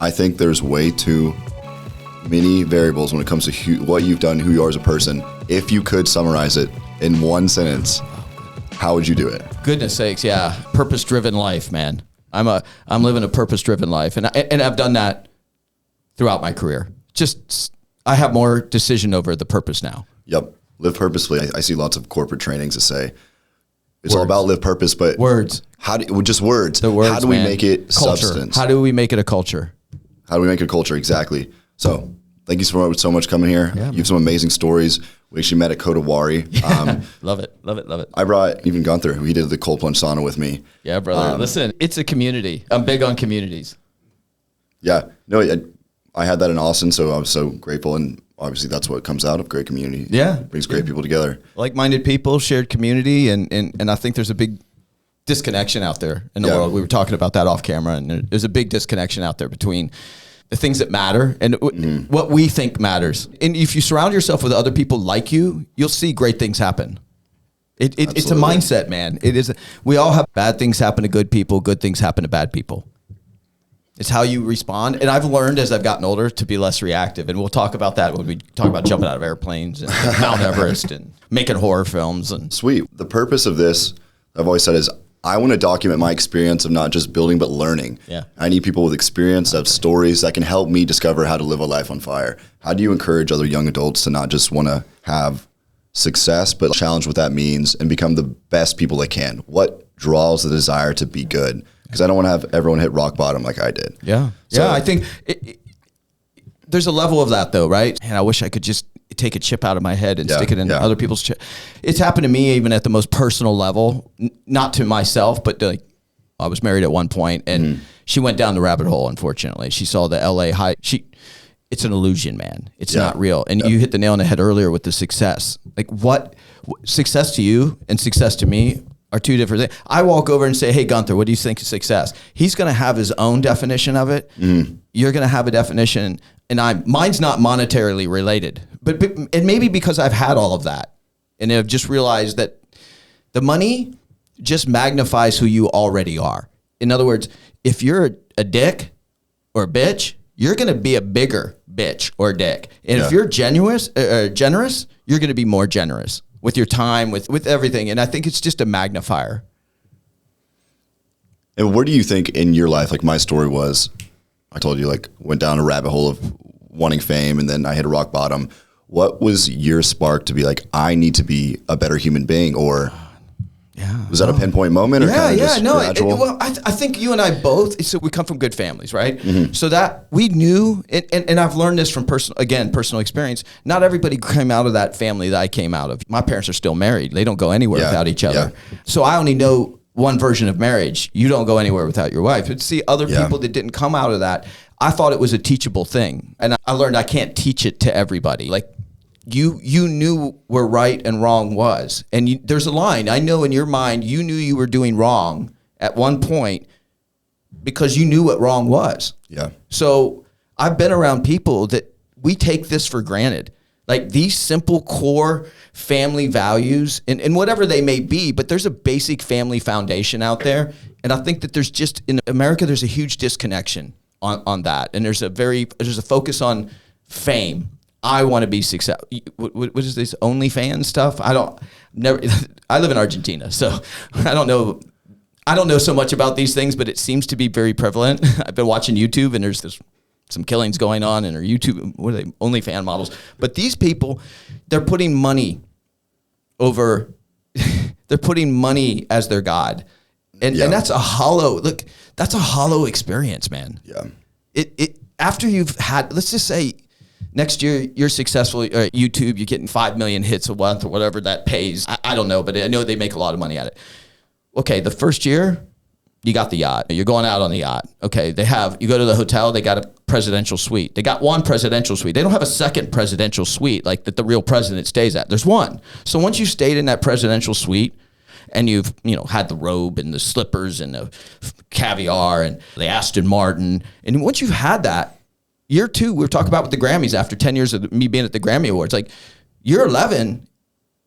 I think there's way too many variables when it comes to what you've done, who you are as a person. If you could summarize it in one sentence, how would you do it? Goodness sakes, yeah. Purpose-driven life, man. I'm living a purpose-driven life, and I've done that throughout my career. Just I have more decision over the purpose now. Yep, live purposefully. I see lots of corporate trainings that say it's all about live purpose, but words. Just words. The words. How do we make it culture. Substance? How do we make it a culture? How do we make it a culture? Exactly. So thank you so much coming here. Yeah, you have some amazing stories. We actually met at Kodawari. Love it. I brought even Gunther, who he did the cold plunge sauna with me. Yeah, brother. Listen, it's a community. I'm big on communities. Yeah. No, I had that in Austin, so I was so grateful. And obviously that's what comes out of great community. Yeah. It brings great people together. Like-minded people, shared community, and I think there's a big disconnection out there in the world. We were talking about that off camera, and there's a big disconnection out there between the things that matter and what we think matters. And if you surround yourself with other people like you, you'll see great things happen. It's a mindset, man. It is. We all have bad things happen to good people. Good things happen to bad people. It's how you respond. And I've learned as I've gotten older to be less reactive. And we'll talk about that when we talk about jumping out of airplanes and Mount Everest and making horror films. And sweet. The purpose of this, I've always said, is I want to document my experience of not just building, but learning. Yeah. I need people with experience that have stories that can help me discover how to live a life on fire. How do you encourage other young adults to not just want to have success, but challenge what that means and become the best people they can? What draws the desire to be good? Because I don't want to have everyone hit rock bottom like I did. Yeah. So, I think there's a level of that though, right? And I wish I could just take a chip out of my head and stick it in other people's chip. It's happened to me even at the most personal level, not to myself, but to, I was married at one point and she went down the rabbit hole, unfortunately. She saw the LA high. It's an illusion, man. It's not real. And you hit the nail on the head earlier with the success. Like what success to you and success to me are two different things. I walk over and say, hey, Gunther, what do you think is success? He's going to have his own definition of it. You're going to have a definition, and mine's not monetarily related. But and maybe because I've had all of that, and I've just realized that the money just magnifies who you already are. In other words, if you're a dick or a bitch, you're going to be a bigger bitch or dick. And if you're generous, you're going to be more generous with your time, with everything. And I think it's just a magnifier. And where do you think in your life, like my story was, I told you, like went down a rabbit hole of wanting fame and then I hit a rock bottom. What was your spark to be like, I need to be a better human being? Or was that a pinpoint moment or kind of just gradual? Well, I think you and I both, so we come from good families, right? So that we knew, and I've learned this from personal experience. Not everybody came out of that family that I came out of. My parents are still married. They don't go anywhere without each other. So I only know one version of marriage. You don't go anywhere without your wife. But see, other people that didn't come out of that, I thought it was a teachable thing. And I learned I can't teach it to everybody. Like, you knew where right and wrong was. And there's a line. I know in your mind, you knew you were doing wrong at one point because you knew what wrong was. Yeah. So I've been around people that we take this for granted. Like these simple core family values and whatever they may be, but there's a basic family foundation out there. And I think that there's just, in America, there's a huge disconnection on that. And there's a focus on fame. I want to be successful. What is this OnlyFans stuff? I live in Argentina, so I don't know so much about these things, but it seems to be very prevalent. I've been watching YouTube and there's some killings going on in our YouTube, what are they, OnlyFans models. But these people, they're putting money they're putting money as their God. And that's a hollow experience, man. Yeah. It after you've had, let's just say, next year, you're successful at YouTube, you're getting 5 million hits a month or whatever that pays. I don't know, but I know they make a lot of money at it. Okay, the first year, you got the yacht. You're going out on the yacht. Okay, you go to the hotel, they got a presidential suite. They got one presidential suite. They don't have a second presidential suite like that the real president stays at. There's one. So once you stayed in that presidential suite, and you've had the robe and the slippers and the caviar and the Aston Martin, and once you've had that, year 2, we were talking about with the Grammys after 10 years of me being at the Grammy Awards. Like year 11,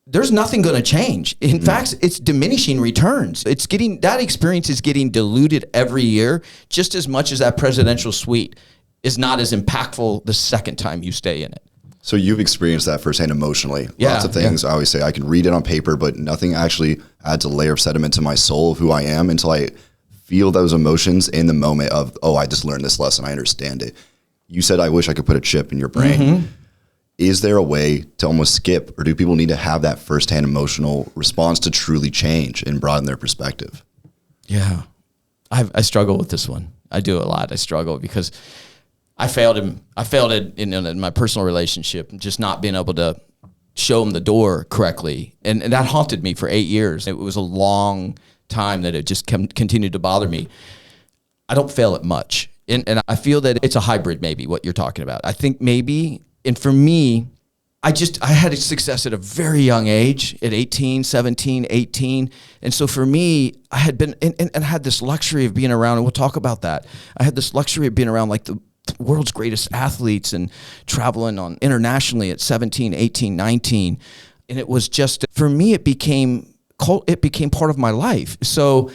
there's nothing going to change. In fact, it's diminishing returns. That experience is getting diluted every year just as much as that presidential suite. is not as impactful the second time you stay in it. So you've experienced that firsthand emotionally. Lots of things. I always say I can read it on paper, but nothing actually adds a layer of sediment to my soul of who I am until I feel those emotions in the moment of, oh, I just learned this lesson. I understand it. You said, I wish I could put a chip in your brain. Mm-hmm. Is there a way to almost skip, or do people need to have that firsthand emotional response to truly change and broaden their perspective? Yeah. I struggle with this one. I do a lot. I struggle because I failed in my personal relationship, just not being able to show him the door correctly. And that haunted me for 8 years. It was a long time that it just continued to bother me. I don't fail at much. And I feel that it's a hybrid, maybe, what you're talking about. I think maybe, and for me, I had success at a very young age, at 18, 17, 18. And so for me, I had been, and had this luxury of being around, and we'll talk about that. I had this luxury of being around like the world's greatest athletes and traveling on internationally at 17, 18, 19. And it was just, for me, it became part of my life. So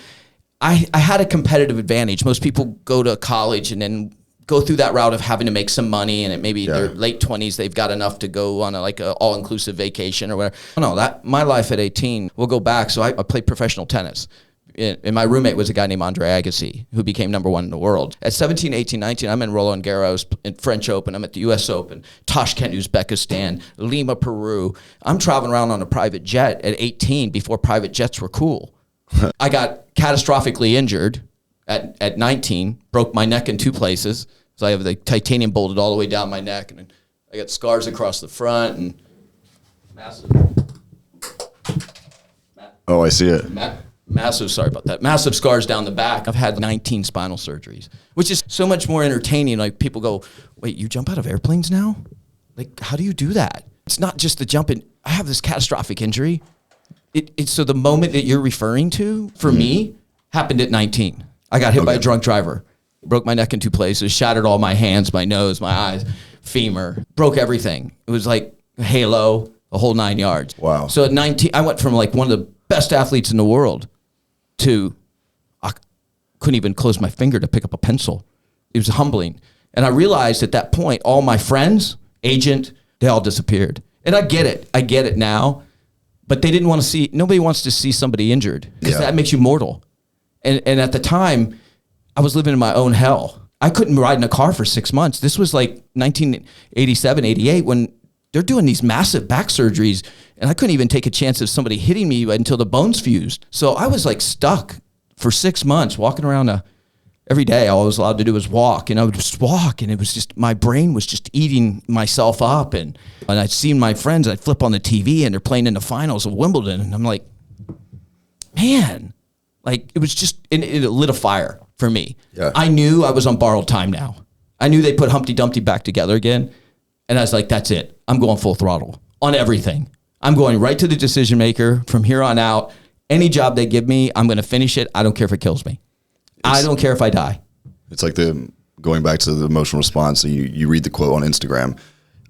I had a competitive advantage. Most people go to college and then go through that route of having to make some money, and maybe their late 20s, they've got enough to go on a all-inclusive vacation or whatever. No, my life at 18, we'll go back. So I played professional tennis. And my roommate was a guy named Andre Agassi, who became #1 in the world. At 17, 18, 19, I'm in Roland Garros, in French Open. I'm at the U.S. Open, Tashkent, Uzbekistan, Lima, Peru. I'm traveling around on a private jet at 18 before private jets were cool. I got catastrophically injured at 19, broke my neck in 2 places. So I have the titanium bolted all the way down my neck, and I got scars across the front and massive. Oh, I see it. Sorry about that. Massive scars down the back. I've had 19 spinal surgeries, which is so much more entertaining. Like, people go, wait, you jump out of airplanes now? Like, how do you do that? It's not just the jumping. I have this catastrophic injury. So the moment that you're referring to, for me, happened at 19. I got hit by a drunk driver, broke my neck in 2 places, shattered all my hands, my nose, my eyes, femur, broke everything. It was like a halo, a whole 9 yards. Wow. So at 19, I went from like one of the best athletes in the world to I couldn't even close my finger to pick up a pencil. It was humbling. And I realized at that point, all my friends, agent, they all disappeared. And I get it now, but they didn't want to see, nobody wants to see somebody injured, because that makes you mortal. And at the time, I was living in my own hell. I couldn't ride in a car for 6 months. This was like 1987, 88, when they're doing these massive back surgeries, and I couldn't even take a chance of somebody hitting me until the bones fused. So I was like stuck for 6 months, walking around every day. All I was allowed to do was walk, and I would just walk, and it was just, my brain was just eating myself up. And I'd seen my friends, I'd flip on the TV, and they're playing in the finals of Wimbledon, and I'm like, man, like, it was just, it lit a fire for me. Yeah. I knew I was on borrowed time now. I knew they put Humpty Dumpty back together again. And I was like, that's it. I'm going full throttle on everything. I'm going right to the decision maker from here on out. Any job they give me, I'm going to finish it. I don't care if it kills me. I don't care if I die. It's like going back to the emotional response. So you read the quote on Instagram,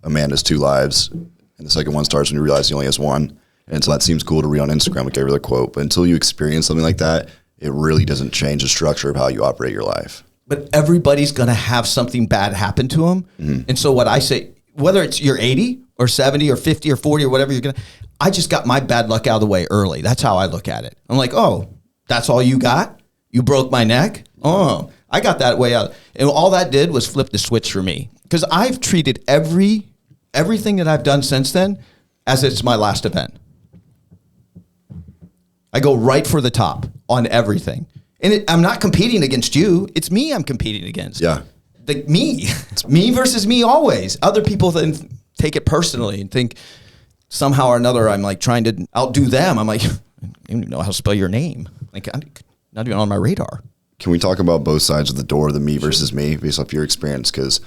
a man has 2 lives, and the second one starts when you realize he only has one. And so that seems cool to read on Instagram, like every other quote. But until you experience something like that, it really doesn't change the structure of how you operate your life. But everybody's going to have something bad happen to them. Mm-hmm. And so what I say, whether it's you're 80 or 70 or 50 or 40 or whatever I just got my bad luck out of the way early. That's how I look at it. I'm like, oh, that's all you got? You broke my neck? Oh, I got that way out. And all that did was flip the switch for me. Because I've treated everything that I've done since then as it's my last event. I go right for the top on everything. And I'm not competing against you. It's me I'm competing against. Yeah. Me. It's me versus me always. Other people then take it personally and think somehow or another I'm like trying to outdo them. I'm like, I don't even know how to spell your name. Like, I'm not even on my radar. Can we talk about both sides of the door, the me versus me, based off your experience? Because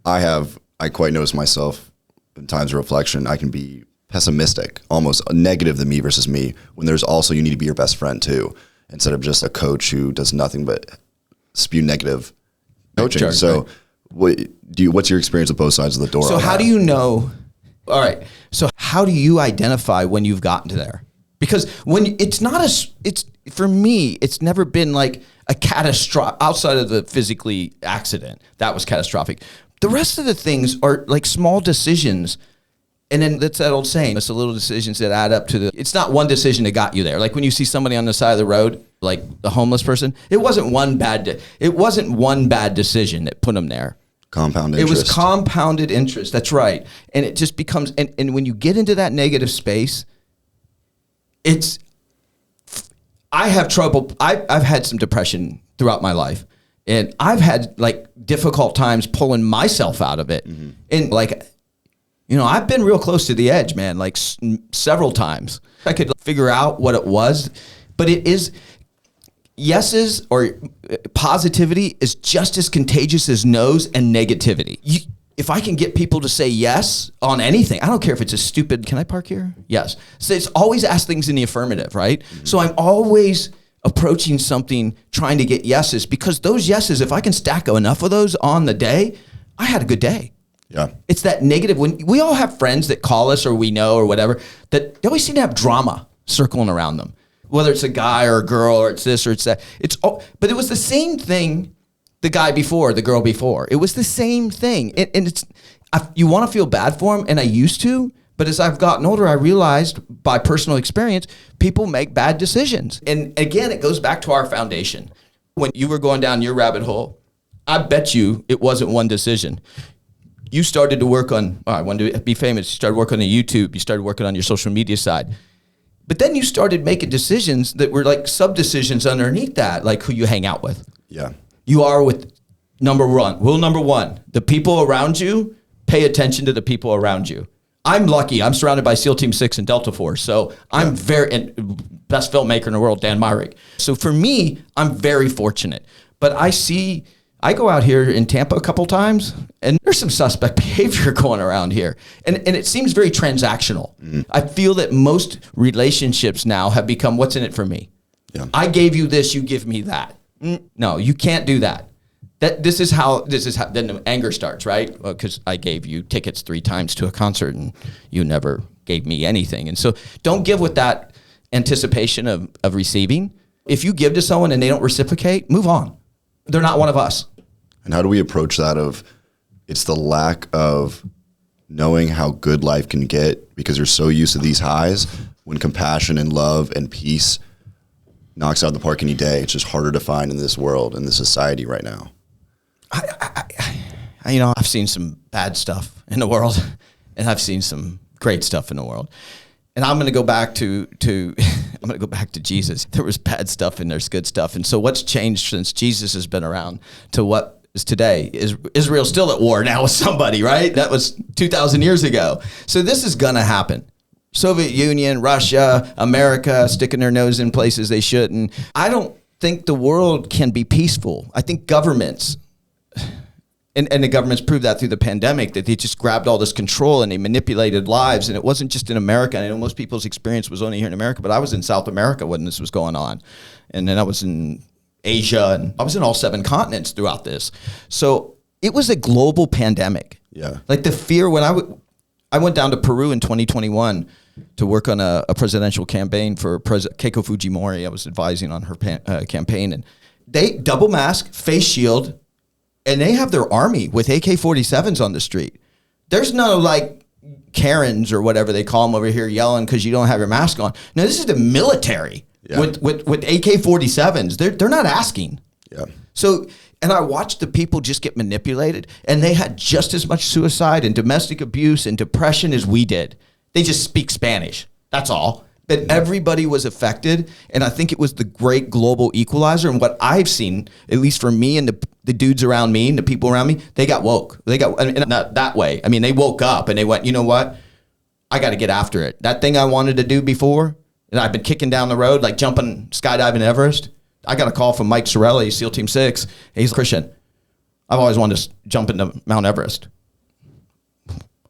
I quite notice myself in times of reflection, I can be pessimistic, almost negative, the me versus me, when there's also, you need to be your best friend too, instead of just a coach who does nothing but spew negative coaching. Sure, so right. What's your experience with both sides of the door? So how do you know? All right. So how do you identify when you've gotten to there? Because when it's not it's for me, it's never been like a catastrophic, outside of the physically accident, that was catastrophic. The rest of the things are like small decisions. And then that's that old saying, it's the little decisions that add up to it's not one decision that got you there. Like when you see somebody on the side of the road, like the homeless person, it wasn't one bad decision that put them there. Compound interest. It was compounded interest. That's right. And it just becomes, and when you get into that negative space, I have trouble. I've had some depression throughout my life, and I've had like difficult times pulling myself out of it. Mm-hmm. And like, I've been real close to the edge, man, like several times. I could figure out what it was, but it is yeses or positivity is just as contagious as no's and negativity. If I can get people to say yes on anything, I don't care if it's a stupid, can I park here? Yes. So it's always ask things in the affirmative, right? Mm-hmm. So I'm always approaching something trying to get yeses, because those yeses, if I can stack enough of those on the day, I had a good day. Yeah. It's that negative. When we all have friends that call us or we know or whatever, that they always seem to have drama circling around them, whether it's a guy or a girl or it's this or it's that. But it was the same thing the guy before, the girl before. It was the same thing. And you want to feel bad for them, and I used to, but as I've gotten older, I realized by personal experience, people make bad decisions. And again, it goes back to our foundation. When you were going down your rabbit hole, I bet you it wasn't one decision. You started to work on, I wanted to be famous. You started working on YouTube. You started working on your social media side. But then you started making decisions that were like sub-decisions underneath that, like who you hang out with. Yeah. You are with rule number one, the people around you, pay attention to the people around you. I'm lucky. I'm surrounded by SEAL Team 6 and Delta Force. So I'm best filmmaker in the world, Dan Myrick. So for me, I'm very fortunate. But I go out here in Tampa a couple times, and there's some suspect behavior going around here. And it seems very transactional. Mm. I feel that most relationships now have become, what's in it for me? Yeah. I gave you this, you give me that. No, you can't do that. This is how then the anger starts, right? Because I gave you tickets 3 times to a concert and you never gave me anything. And so don't give with that anticipation of receiving. If you give to someone and they don't reciprocate, move on. They're not one of us. And how do we approach that it's the lack of knowing how good life can get because you're so used to these highs, when compassion and love and peace knocks out the park any day. It's just harder to find in this world, in this society right now. I've seen some bad stuff in the world, and I've seen some great stuff in the world. And I'm going to go back to Jesus. There was bad stuff and there's good stuff. And so what's changed since Jesus has been around to what is today? Is Israel's still at war now with somebody, right? That was 2,000 years ago. So this is going to happen. Soviet Union, Russia, America sticking their nose in places they shouldn't. I don't think the world can be peaceful. I think governments, and the governments proved that through the pandemic, that they just grabbed all this control and they manipulated lives. And it wasn't just in America. I know most people's experience was only here in America, but I was in South America when this was going on. And then I was in Asia, and I was in all 7 continents throughout this. So it was a global pandemic. Yeah. Like the fear when I went down to Peru in 2021 to work on a presidential campaign for Keiko Fujimori. I was advising on her campaign, and they double mask, face shield, and they have their army with AK-47s on the street. There's no like Karens or whatever they call them over here yelling because you don't have your mask on. No, this is the military with AK-47s. They're not asking. Yeah. So, and I watched the people just get manipulated, and they had just as much suicide and domestic abuse and depression as we did. They just speak Spanish. That's all. But everybody was affected, and I think it was the great global equalizer. And what I've seen, at least for me and the dudes around me and the people around me, they got woke. And not that way. I mean, they woke up and they went, you know what? I got to get after it. That thing I wanted to do before, and I've been kicking down the road, like jumping, skydiving Everest. I got a call from Mike Sorelli, SEAL Team 6. He's Christian. I've always wanted to jump into Mount Everest.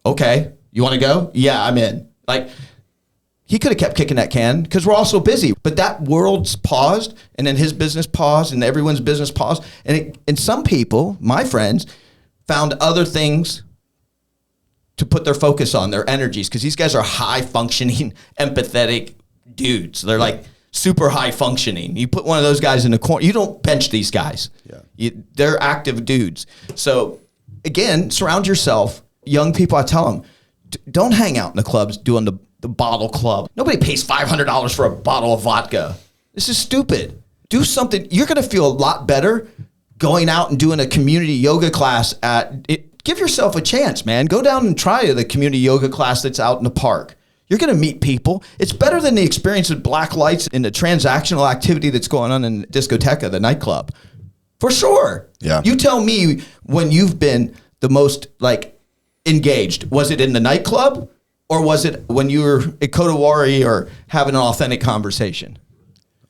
Okay. You want to go? Yeah, I'm in. Like, he could have kept kicking that can because we're all so busy. But that world's paused, and then his business paused, and everyone's business paused. And some people, my friends, found other things to put their focus on, their energies, because these guys are high-functioning, empathetic dudes. They're like, super high functioning. You put one of those guys in the corner. You don't bench these guys. Yeah. They're active dudes. So again, surround yourself. Young people, I tell them, don't hang out in the clubs doing the bottle club. Nobody pays $500 for a bottle of vodka. This is stupid. Do something. You're going to feel a lot better going out and doing a community yoga class give yourself a chance, man. Go down and try the community yoga class that's out in the park. You're going to meet people. It's better than the experience of black lights and the transactional activity that's going on in Discoteca, the nightclub. For sure. Yeah. You tell me when you've been the most engaged. Was it in the nightclub or was it when you were at Kodawari or having an authentic conversation?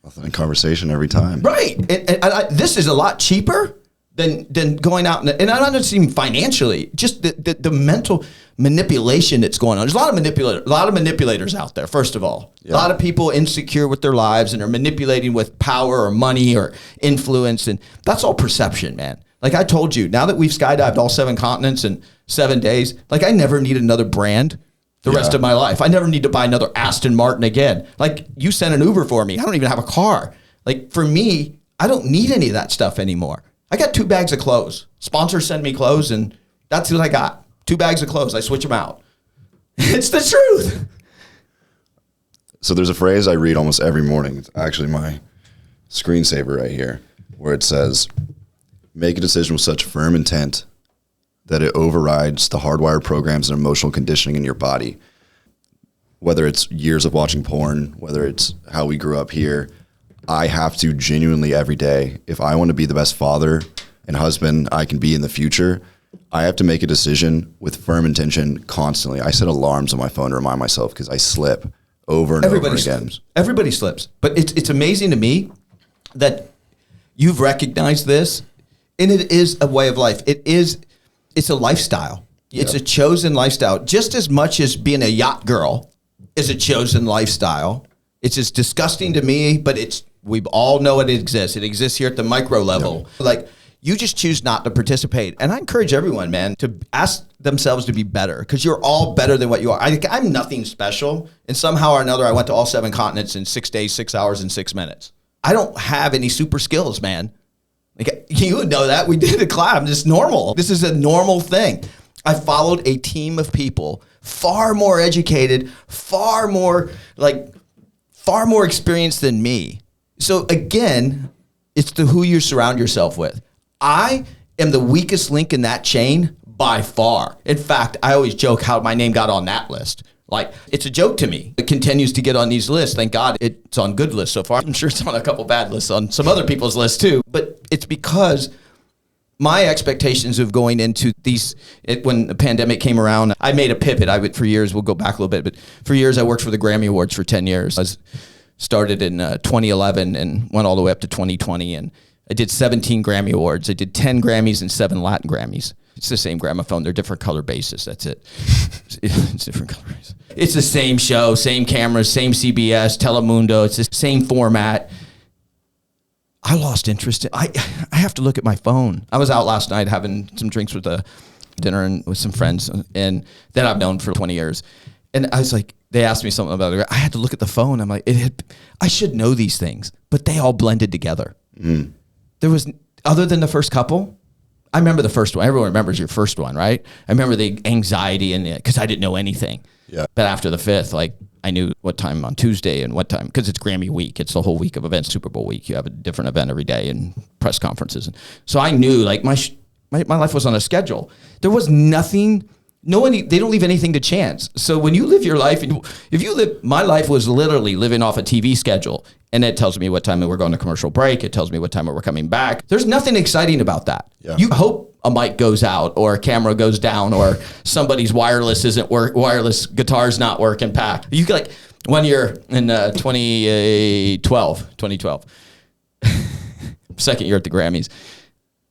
Authentic conversation every time. Right. And this is a lot cheaper than going out. And I'm not just even financially, just the mental manipulation that's going on. There's a lot of manipulators out there, first of all. Yeah. A lot of people insecure with their lives and are manipulating with power or money or influence. And that's all perception, man. Like I told you, now that we've skydived all 7 continents in 7 days, I never need another brand the rest of my life. I never need to buy another Aston Martin again. You sent an Uber for me. I don't even have a car. For me, I don't need any of that stuff anymore. I got 2 bags of clothes. Sponsors send me clothes, and that's what I got. 2 bags of clothes. I switch them out. It's the truth. So there's a phrase I read almost every morning. It's actually my screensaver right here, where it says, make a decision with such firm intent that it overrides the hardwired programs and emotional conditioning in your body. Whether it's years of watching porn, whether it's how we grew up here, I have to genuinely every day, if I want to be the best father and husband I can be in the future, I have to make a decision with firm intention constantly. I set alarms on my phone to remind myself because I slip over and over again. Everybody slips. But it's amazing to me that you've recognized this, and it is a way of life. It's a lifestyle. Yeah. It's a chosen lifestyle. Just as much as being a yacht girl is a chosen lifestyle. It's as disgusting to me, but we all know it exists. It exists here at the micro level. Yeah. You just choose not to participate. And I encourage everyone, man, to ask themselves to be better because you're all better than what you are. I'm nothing special. And somehow or another, I went to all 7 continents in 6 days, 6 hours, and 6 minutes. I don't have any super skills, man. You would know that. We did a collab. This is normal. This is a normal thing. I followed a team of people far more educated, far more experienced than me. So again, it's who you surround yourself with. I am the weakest link in that chain by far. In fact, I always joke how my name got on that list. It's a joke to me. It continues to get on these lists. Thank God it's on good lists so far. I'm sure it's on a couple bad lists on some other people's lists too. But it's because my expectations of going into when the pandemic came around, I made a pivot. For years, we'll go back a little bit, but for years I worked for the Grammy Awards for 10 years. I started in 2011 and went all the way up to 2020. And I did 17 Grammy Awards. I did 10 Grammys and 7 Latin Grammys. It's the same gramophone. They're different color bases. That's it. It's different color bases. It's the same show, same cameras, same CBS, Telemundo. It's the same format. I lost interest. I have to look at my phone. I was out last night having some drinks with dinner and with some friends and that I've known for 20 years. And I was like, they asked me something about it. I had to look at the phone. I'm like, I should know these things, but they all blended together. Mm. There was, other than the first couple, I remember the first one. Everyone remembers your first one, right? I remember the anxiety and because I didn't know anything. Yeah. But after the 5th, I knew what time on Tuesday and what time, because it's Grammy week. It's the whole week of events, Super Bowl week. You have a different event every day and press conferences. And so I knew my life was on a schedule. There was nothing, they don't leave anything to chance. So when you live your life, my life was literally living off a TV schedule. And it tells me what time we're going to commercial break. It tells me what time we're coming back. There's nothing exciting about that. Yeah. You hope a mic goes out or a camera goes down or somebody's wireless guitar's not working packed. You one year in 2012, second year at the Grammys.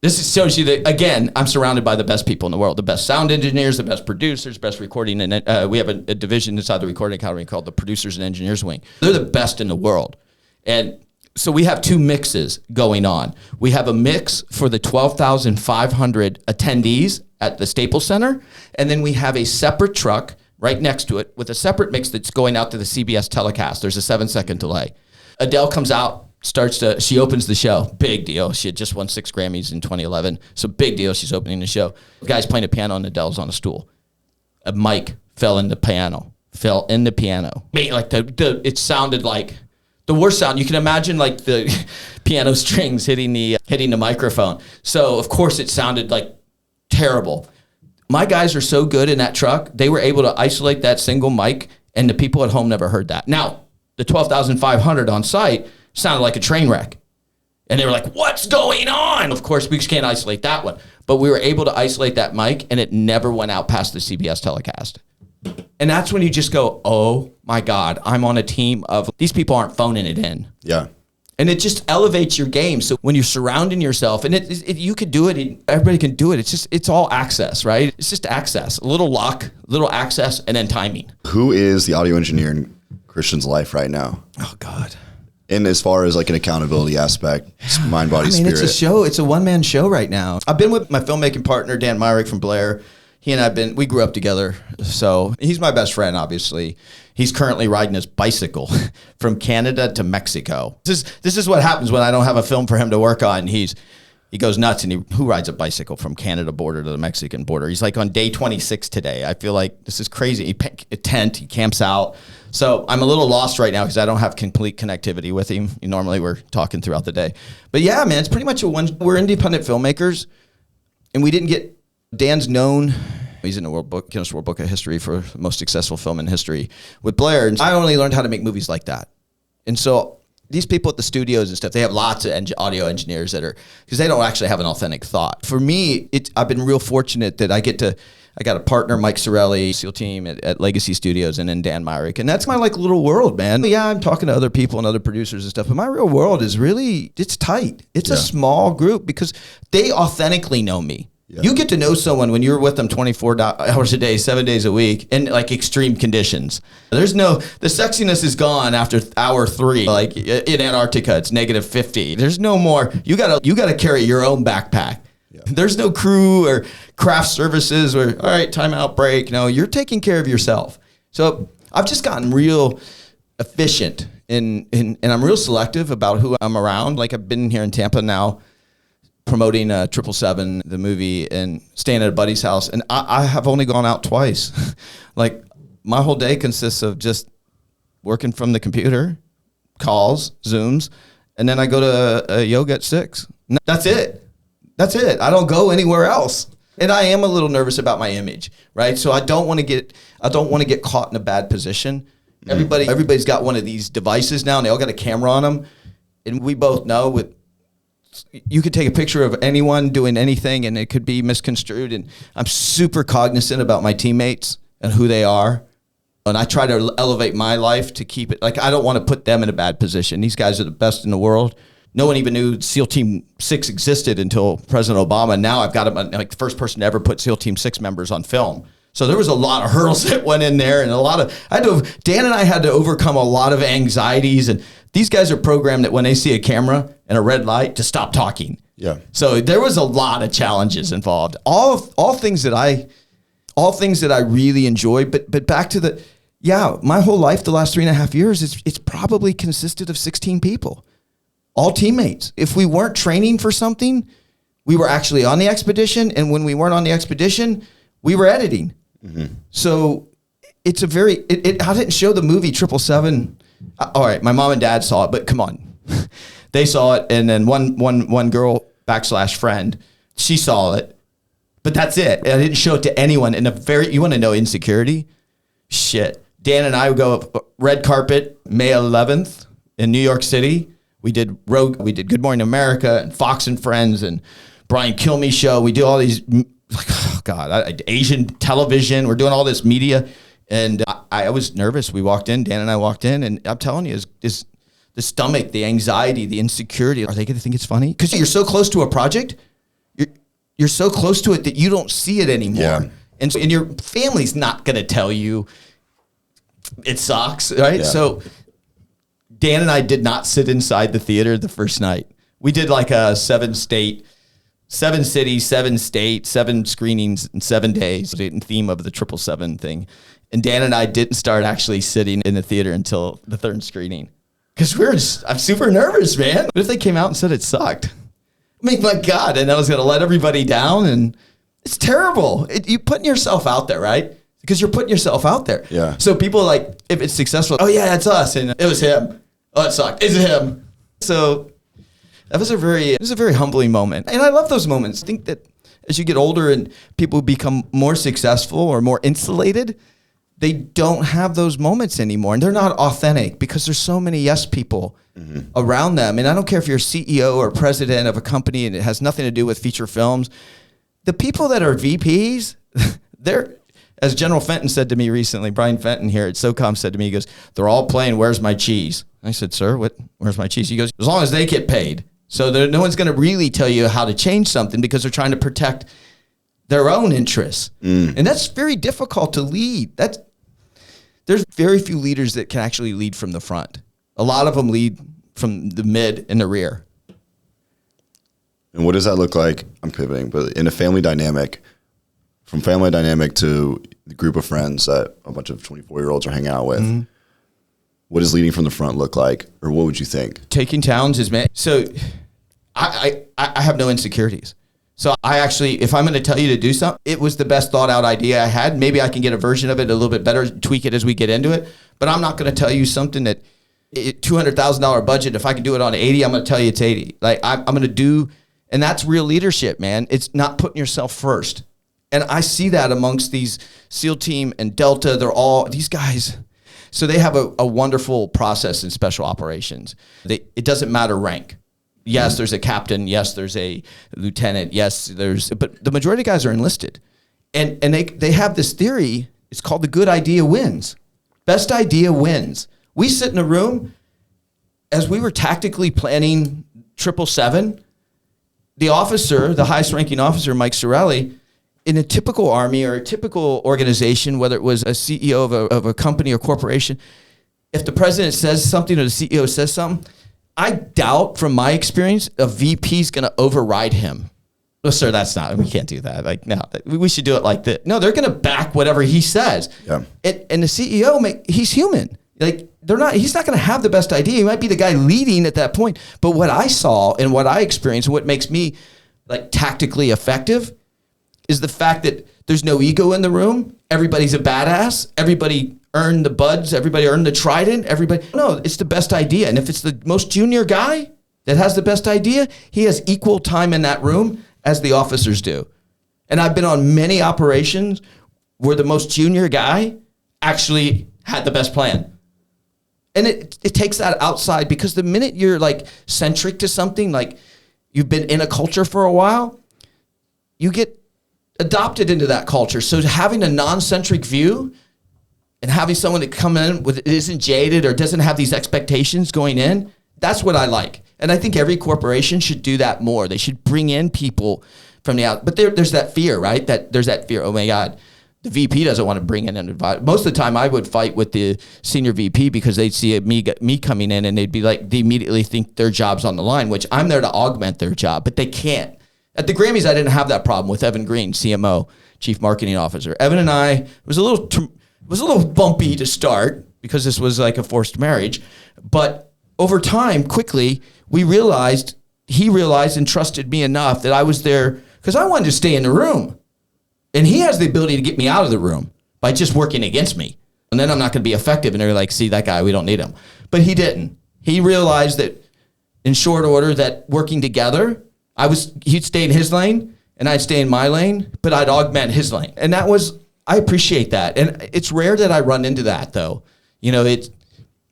This shows you that, again, I'm surrounded by the best people in the world, the best sound engineers, the best producers, best recording. And we have a division inside the recording academy called the Producers and Engineers Wing. They're the best in the world. And so we have 2 mixes going on. We have a mix for the 12,500 attendees at the Staples Center. And then we have a separate truck right next to it with a separate mix that's going out to the CBS telecast. There's a 7-second delay. Adele comes out, she opens the show. Big deal. She had just won 6 Grammys in 2011. So big deal. She's opening the show. The guy's playing a piano and Adele's on a stool. A mic fell in the piano. Like it sounded like the worst sound. You can imagine like the piano strings hitting the microphone. So of course it sounded like terrible. My guys are so good in that truck. They were able to isolate that single mic and the people at home never heard that. Now, the 12,500 on site sounded like a train wreck. And they were like, what's going on? Of course, we just can't isolate that one. But we were able to isolate that mic, and it never went out past the CBS telecast. And that's when you just go, oh, my God, I'm on a team of these people aren't phoning it in. Yeah. And it just elevates your game. So when you're surrounding yourself, and you could do it, everybody can do it. It's all access, right? It's just access, a little luck, little access, and then timing. Who is the audio engineer in Kristian's life right now? Oh, God. And as far as like an accountability aspect, mind, body, spirit. It's a show. It's a one-man show right now. I've been with my filmmaking partner, Dan Myrick from Blair. He and we grew up together. So he's my best friend, obviously. He's currently riding his bicycle from Canada to Mexico. This is what happens when I don't have a film for him to work on. He goes nuts, and who rides a bicycle from Canada border to the Mexican border? He's like on day 26 today. I feel like this is crazy. He camps out. So I'm a little lost right now because I don't have complete connectivity with him. Normally we're talking throughout the day. But yeah, man, it's pretty much we're independent filmmakers, and we didn't get, Dan's known, he's in the Guinness World Book of History for the most successful film in history with Blair. And I only learned how to make movies like that. And so these people at the studios and stuff, they have lots of audio engineers because they don't actually have an authentic thought. For me, I've been real fortunate that I got a partner, Mike Sorelli, SEAL team at Legacy Studios, and then Dan Myrick. And that's my like little world, man. Yeah, I'm talking to other people and other producers and stuff, but my real world is really, it's tight. It's a small group because they authentically know me. Yeah. You get to know someone when you're with them 24 hours a day, 7 days a week, in like extreme conditions. The sexiness is gone after hour 3. Like in Antarctica, it's -50. There's no more. You gotta carry your own backpack. Yeah. There's no crew or craft services or, all right, timeout, break. No, you're taking care of yourself. So I've just gotten real efficient and I'm real selective about who I'm around. Like I've been here in Tampa now, promoting 777, the movie, and staying at a buddy's house. And I have only gone out twice. Like my whole day consists of just working from the computer, calls, Zooms, and then I go to yoga at 6. That's it. I don't go anywhere else. And I am a little nervous about my image, right? So I don't want to get caught in a bad position. Everybody's got one of these devices now, and they all got a camera on them. And we both know you could take a picture of anyone doing anything and it could be misconstrued. And I'm super cognizant about my teammates and who they are. And I try to elevate my life to keep it, like I don't want to put them in a bad position. These guys are the best in the world. No one even knew SEAL Team 6 existed until President Obama. Now I've got them like the first person to ever put SEAL Team 6 members on film. So there was a lot of hurdles that went in there, and Dan and I had to overcome a lot of anxieties. And these guys are programmed that when they see a camera and a red light to stop talking. Yeah. So there was a lot of challenges involved. All things that I really enjoy. But back to my whole life, the last 3.5 years, it's probably consisted of 16 people. All teammates. If we weren't training for something, we were actually on the expedition. And when we weren't on the expedition, we were editing. Mm-hmm. So it's I didn't show the movie 777. All right, my mom and dad saw it, but come on. They saw it. And then one girl / friend, she saw it. But that's it. I didn't show it to anyone. You want to know insecurity? Shit. Dan and I would go red carpet, May 11th in New York City. We did Good Morning America and Fox and Friends and Brian Kilmeade show. We do all these, Asian television. We're doing all this media. And I was nervous. Dan and I walked in, and I'm telling you, is the stomach, the anxiety, the insecurity. Are they going to think it's funny? Because you're so close to a project. You're so close to it that you don't see it anymore. Yeah. And your family's not going to tell you it sucks, right? Yeah. So Dan and I did not sit inside the theater the first night. We did like a 7 cities, 7 states, 7 screenings in 7 days in theme of the 777 thing. And Dan and I didn't start actually sitting in the theater until the 3rd screening Because I'm super nervous, man. What if they came out and said it sucked? I mean, my God, and I was going to let everybody down, and it's terrible. You putting yourself out there, right? Because you're putting yourself out there. Yeah. So people like, if it's successful, oh yeah, it's us, and it was him. Oh, it sucked. It's him. So that was a very humbling moment, and I love those moments. I think that as you get older and people become more successful or more insulated, they don't have those moments anymore, and they're not authentic because there's so many yes people around them. And I don't care if you're a CEO or president of a company and it has nothing to do with feature films. The people that are VPs, they're, as General Fenton said to me recently, Brian Fenton here at SOCOM said to me, he goes, they're all playing Where's My Cheese? I said, sir, where's my cheese? He goes, as long as they get paid. So no one's going to really tell you how to change something because they're trying to protect their own interests. And that's very difficult to lead. There's very few leaders that can actually lead from the front. A lot of them lead from the mid and the rear. And what does that look like? I'm pivoting, but in a family dynamic, from family dynamic to the group of friends that a bunch of 24-year-olds are hanging out with, what does leading from the front look like? Or what would you think? Taking challenges, man. So I have no insecurities. So I actually, if I'm going to tell you to do something, it was the best thought out idea I had. Maybe I can get a version of it a little bit better, tweak it as we get into it. But I'm not going to tell you something that $200,000 budget. If I can do it on 80, I'm going to tell you it's 80. Like I'm going to do, and that's real leadership, man. It's not putting yourself first. And I see that amongst these SEAL team and Delta. They're all these guys. So they have a wonderful process in special operations. It doesn't matter rank. Yes, there's a captain. Yes, there's a lieutenant. Yes, but the majority of guys are enlisted. And they have this theory. It's called the good idea wins. Best idea wins. We sit in a room as we were tactically planning 777. The officer, the highest ranking officer, Mike Sorelli, in a typical army or a typical organization, whether it was a CEO of a company or corporation, if the president says something or the CEO says something, I doubt from my experience, a VP is going to override him. No, sir, we can't do that. Like, no, we should do it like this. No, they're going to back whatever he says. Yeah. And the CEO, he's human. Like, he's not going to have the best idea. He might be the guy leading at that point. But what I saw and what I experienced and what makes me like tactically effective is the fact that there's no ego in the room. Everybody's a badass. Everybody earned the buds. Everybody earned the trident. No, it's the best idea. And if it's the most junior guy that has the best idea, he has equal time in that room as the officers do. And I've been on many operations where the most junior guy actually had the best plan. And it takes that outside, because the minute you're like centric to something, like you've been in a culture for a while, you get adopted into that culture. So having a non-centric view and having someone that come in with isn't jaded or doesn't have these expectations going in, that's what I like. And I think every corporation should do that more. They should bring in people from the out. But there's that fear, right? There's that fear. Oh my God, the VP doesn't want to bring in an advisor. Most of the time I would fight with the senior VP because they'd see me coming in and they'd be like, they immediately think their job's on the line, which I'm there to augment their job, but they can't. At the Grammys, I didn't have that problem with Evan Green, CMO, Chief Marketing Officer. Evan and I, it was a little bumpy to start because this was like a forced marriage. But over time, quickly, he realized and trusted me enough that I was there because I wanted to stay in the room. And he has the ability to get me out of the room by just working against me. And then I'm not going to be effective. And they're like, see, that guy, we don't need him. But he didn't. He realized that in short order that working together, he'd stay in his lane and I'd stay in my lane, but I'd augment his lane. And I appreciate that. And it's rare that I run into that though. You know,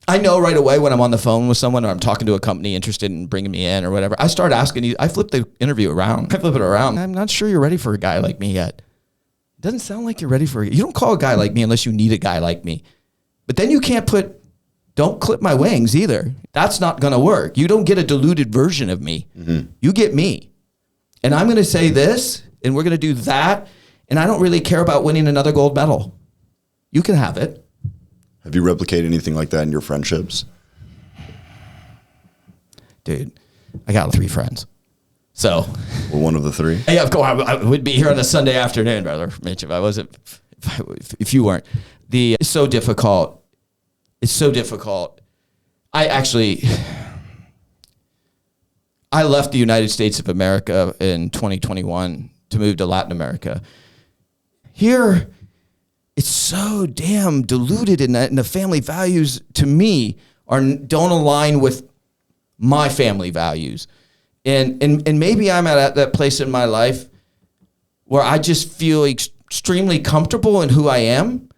I know right away when I'm on the phone with someone or I'm talking to a company interested in bringing me in or whatever, I start asking you, I flip the interview around. I flip it around. I'm not sure you're ready for a guy like me yet. It doesn't sound like you're ready you don't call a guy like me unless you need a guy like me. But then you don't clip my wings either. That's not going to work. You don't get a diluted version of me. Mm-hmm. You get me. And I'm going to say this, and we're going to do that, and I don't really care about winning another gold medal. You can have it. Have you replicated anything like that in your friendships? Dude, I got 3 friends. So. Well, one of the 3? Yeah, of course. I would be here on a Sunday afternoon, brother Mitch, if you weren't. It's so difficult. It's so difficult I left the United States of America in 2021 to move to Latin America. Here, it's so damn diluted in that, and the family values to me don't align with my family values. And maybe I'm at that place in my life where I just feel extremely comfortable in who I am.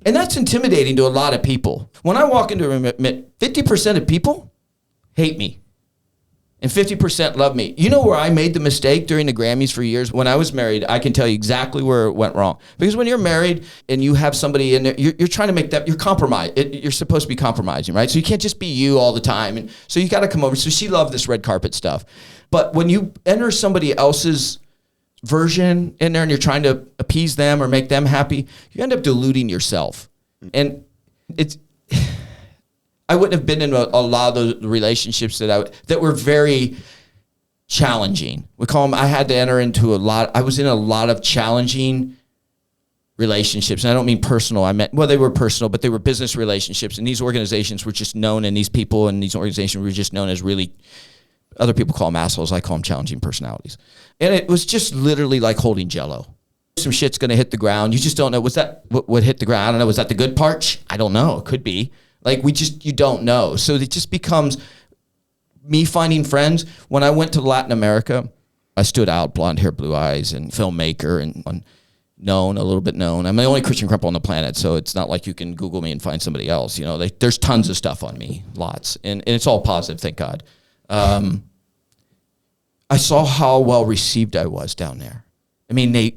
And that's intimidating to a lot of people. When I walk into a room, 50% of people hate me. And 50% love me. You know where I made the mistake during the Grammys for years? When I was married, I can tell you exactly where it went wrong. Because when you're married and you have somebody in there, you're trying to make that, you're compromised. You're supposed to be compromising, right? So you can't just be you all the time. And so you got to come over. So she loved this red carpet stuff. But when you enter somebody else's version in there and you're trying to appease them or make them happy, you end up diluting yourself. And I wouldn't have been in a lot of the relationships that were very challenging. We call them, I had to enter into I was in a lot of challenging relationships. And I don't mean personal. They were personal, but they were business relationships. And these organizations were just known, and these people in these organizations were just known as really, other people call them assholes. I call them challenging personalities. And it was just literally like holding Jell-O. Some shit's going to hit the ground. You just don't know. Was that what hit the ground? I don't know. Was that the good part? I don't know. It could be. Like, you don't know. So it just becomes me finding friends. When I went to Latin America, I stood out, blonde hair, blue eyes, and filmmaker, and a little bit known. I'm the only Kristian Kremple on the planet, so it's not like you can Google me and find somebody else. You know, there's tons of stuff on me, lots. And it's all positive, thank God. I saw how well received I was down there. I mean, they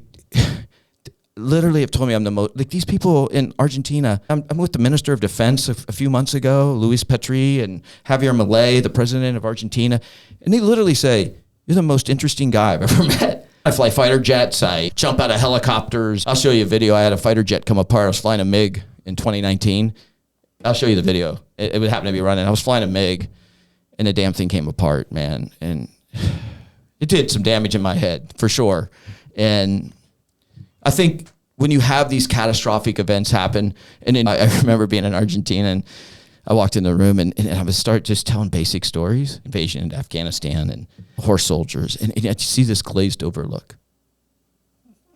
literally have told me I'm the most, like these people in Argentina. I'm with the Minister of Defense a few months ago, Luis Petri, and Javier Milei, the president of Argentina. And they literally say, you're the most interesting guy I've ever met. I fly fighter jets. I jump out of helicopters. I'll show you a video. I had a fighter jet come apart. I was flying a MiG in 2019. I'll show you the video. It would happen to be running. I was flying a MiG, and the damn thing came apart, man. And it did some damage in my head, for sure. And I think when you have these catastrophic events happen, and then I remember being in Argentina, and I walked in the room, and I would start just telling basic stories, invasion into Afghanistan and horse soldiers, and I see this glazed over look.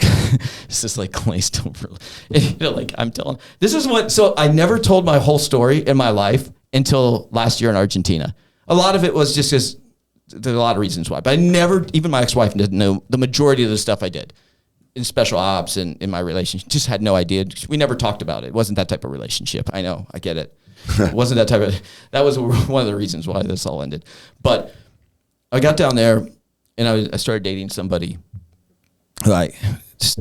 It's just like glazed over look. And, like I'm telling, so I never told my whole story in my life until last year in Argentina. A lot of it was just because there's a lot of reasons why, but I never, even my ex-wife didn't know the majority of the stuff I did in special ops and in my relationship. Just had no idea. We never talked about it. It wasn't that type of relationship. I know, I get it. It wasn't that type of, that was one of the reasons why this all ended. But I got down there and I started dating somebody who just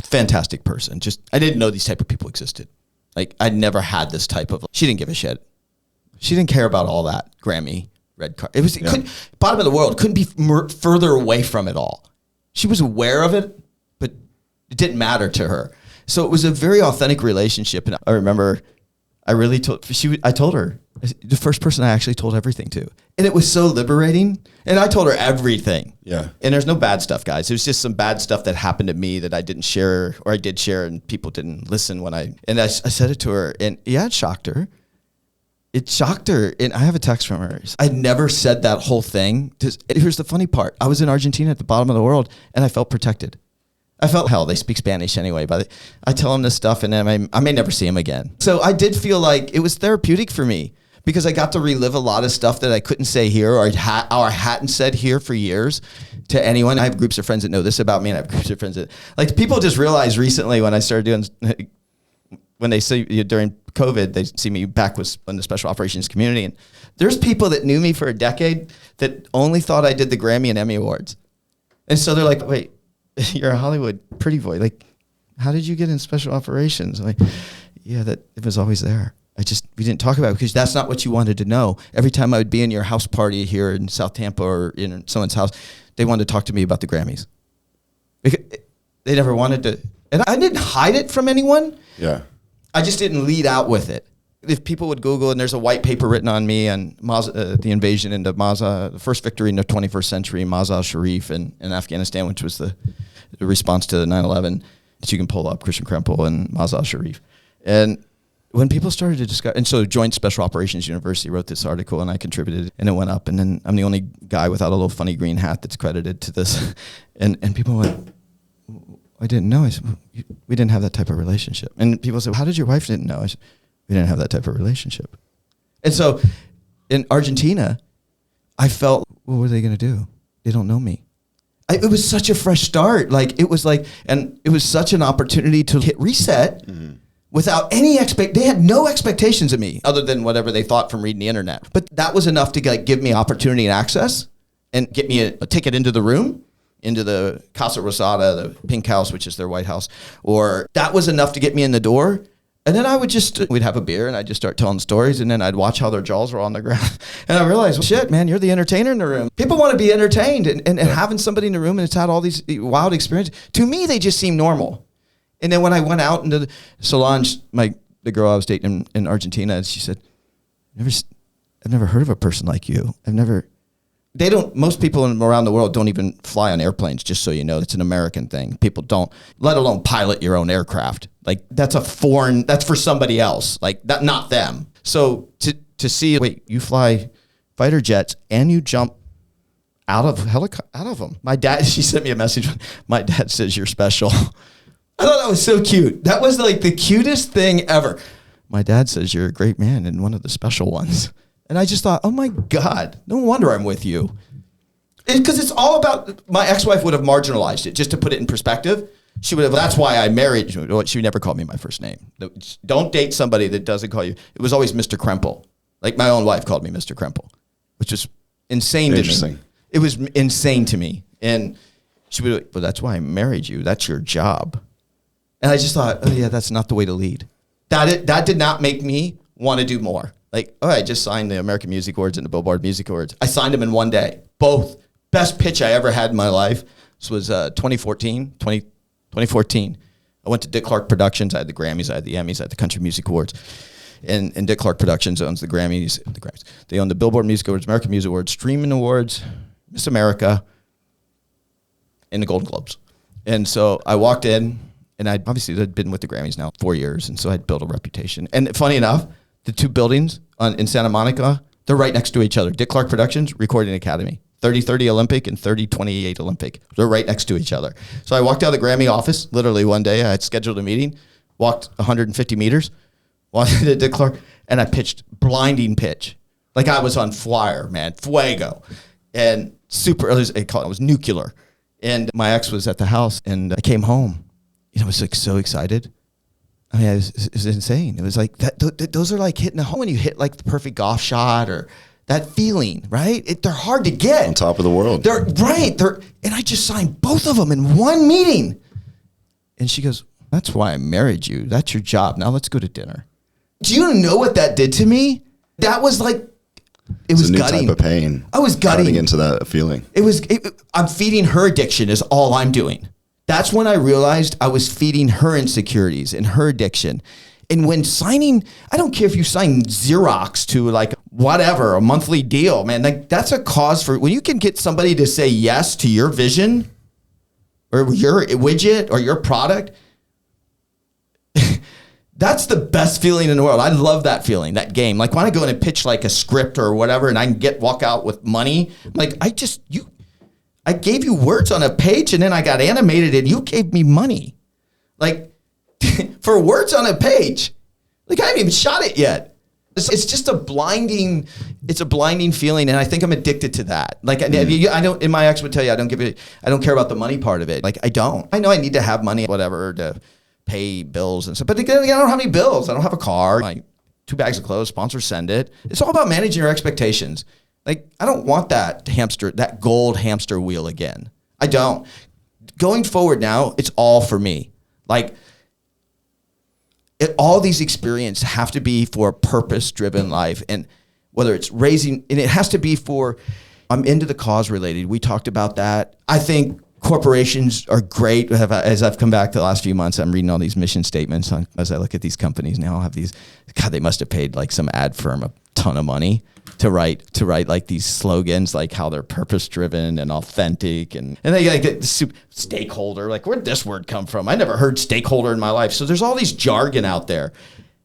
fantastic person. Just, I didn't know these type of people existed. Like I'd never had this type of, she didn't give a shit. She didn't care about all that Grammy red card. Bottom of the world, couldn't be further away from it all. She was aware of it, but it didn't matter to her. So it was a very authentic relationship. And I remember I told her, the first person I actually told everything to. And it was so liberating. And I told her everything. Yeah. And there's no bad stuff, guys. It was just some bad stuff that happened to me that I didn't share, or I did share and people didn't listen and I said it to her, and yeah, it shocked her. It shocked her. And I have a text from her. I never said that whole thing. Here's the funny part. I was in Argentina at the bottom of the world, and I felt protected. I felt, hell, they speak Spanish anyway, but I tell them this stuff, and then I may never see them again. So I did feel like it was therapeutic for me, because I got to relive a lot of stuff that I couldn't say here, or hadn't said here for years to anyone. I have groups of friends that know this about me, and I have groups of friends that, like, people just realized recently when I started doing, when they see you during COVID, they see me back in the special operations community. And there's people that knew me for a decade that only thought I did the Grammy and Emmy Awards. And so they're like, wait, you're a Hollywood pretty boy. Like, how did you get in special operations? I'm like, yeah, it was always there. We didn't talk about it because that's not what you wanted to know. Every time I would be in your house party here in South Tampa or in someone's house, they wanted to talk to me about the Grammys. Because they never wanted to. And I didn't hide it from anyone. Yeah. I just didn't lead out with it. If people would Google, and there's a white paper written on me and the invasion into the first victory in the 21st century, Mazar Sharif in Afghanistan, which was the response to 9/11, that you can pull up, Kristian Kremple and Mazar Sharif. And when people started to discuss, and so Joint Special Operations University wrote this article and I contributed and it went up, and then I'm the only guy without a little funny green hat that's credited to this. And people went, I didn't know. I said, we didn't have that type of relationship. And people said, how did your wife didn't know? I said, we didn't have that type of relationship. And so in Argentina, I felt, well, what are they going to do? They don't know me. It was such a fresh start. Like, it was like, and it was such an opportunity to hit reset without any they had no expectations of me other than whatever they thought from reading the internet. But that was enough to like give me opportunity and access and get me a ticket into the room, into the Casa Rosada, the Pink House, which is their White House. Or that was enough to get me in the door. And then I would we'd have a beer and I'd just start telling stories, and then I'd watch how their jaws were on the ground. And I realized, well, shit, man, you're the entertainer in the room. People want to be entertained, and having somebody in the room and it's had all these wild experiences, to me, they just seem normal. And then when I went out into Solange, the girl I was dating in Argentina, she said, I've never heard of a person like you. Most people around the world don't even fly on airplanes, just so you know. It's an American thing. People don't, let alone pilot your own aircraft. Like, that's that's for somebody else. Like, that, not them. So to see, wait, you fly fighter jets and you jump out of them. My dad, she sent me a message. My dad says you're special. I thought that was so cute. That was like the cutest thing ever. My dad says you're a great man and one of the special ones. And I just thought, oh my God, no wonder I'm with you. Because it's all about, my ex-wife would have marginalized it, just to put it in perspective. She would have, that's why I married you. She never called me my first name. Don't date somebody that doesn't call you. It was always Mr. Kremple. Like, my own wife called me Mr. Kremple, which is insane to me. It was insane to me. And she would, well, that's why I married you. That's your job. And I just thought, oh yeah, that's not the way to lead. That did not make me want to do more. Like, oh, I just signed the American Music Awards and the Billboard Music Awards. I signed them in one day. Both. Best pitch I ever had in my life. This was 2014. I went to Dick Clark Productions. I had the Grammys, I had the Emmys, I had the Country Music Awards. And Dick Clark Productions owns the Grammys. They own the Billboard Music Awards, American Music Awards, Streaming Awards, Miss America, and the Golden Globes. And so I walked in, and I'd been with the Grammys now 4 years, and so I'd built a reputation. And funny enough, the two buildings in Santa Monica, they're right next to each other. Dick Clark Productions, Recording Academy. 30-30 Olympic and 30-28 Olympic. They're right next to each other. So I walked out of the Grammy office, literally one day. I had scheduled a meeting, walked 150 meters, walked into Dick Clark, and I pitched blinding pitch. Like, I was on flyer, man, fuego. And it was nuclear. And my ex was at the house, and I came home. I was like so excited. I mean, it was insane. It was like, those are like hitting a home when you hit like the perfect golf shot, or that feeling, right? They're hard to get. On top of the world. And I just signed both of them in one meeting. And she goes, that's why I married you. That's your job. Now let's go to dinner. Do you know what that did to me? That was like, it was gutting. Type of pain. I was gutting. Cutting into that feeling. I'm feeding her addiction is all I'm doing. That's when I realized I was feeding her insecurities and her addiction. And when signing, I don't care if you sign Xerox to like whatever, a monthly deal, man, like that's a cause for, when you can get somebody to say yes to your vision or your widget or your product, that's the best feeling in the world. I love that feeling, that game. Like when I go in and pitch like a script or whatever and I can walk out with money, like I gave you words on a page and then I got animated and you gave me money. Like, for words on a page. Like, I haven't even shot it yet. It's just a blinding feeling, and I think I'm addicted to that. Like, I don't, and my ex would tell you, I don't care about the money part of it. Like, I don't. I know I need to have money, whatever, to pay bills and stuff, but I don't have any bills. I don't have a car. Like, 2 bags of clothes, sponsors send it. It's all about managing your expectations. Like, I don't want that gold hamster wheel again. I don't. Going forward now, it's all for me. Like, all these experiences have to be for a purpose-driven life, and whether it's raising, and it has to be for, I'm into the cause related. We talked about that. I think corporations are great. As I've come back to the last few months, I'm reading all these mission statements as I look at these companies now. Have these, God, they must have paid like some ad firm a ton of money to write like these slogans, like how they're purpose-driven and authentic, and they get stakeholder. Like, where'd this word come from? I never heard stakeholder in my life. So there's all these jargon out there,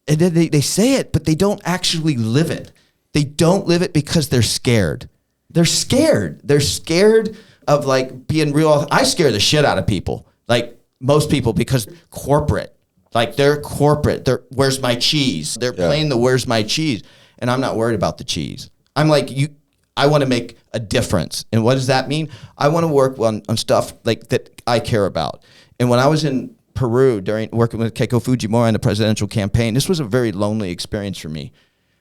And then they say it, but they don't actually live it. They don't live it because they're scared. They're scared. They're scared of like being real. I scare the shit out of people, like most people, because corporate, like they're corporate. They're where's my cheese? They're playing the where's my cheese. And I'm not worried about the cheese. I'm like, I want to make a difference. And what does that mean? I want to work on stuff like that I care about. And when I was in Peru during working with Keiko Fujimori in the presidential campaign, this was a very lonely experience for me.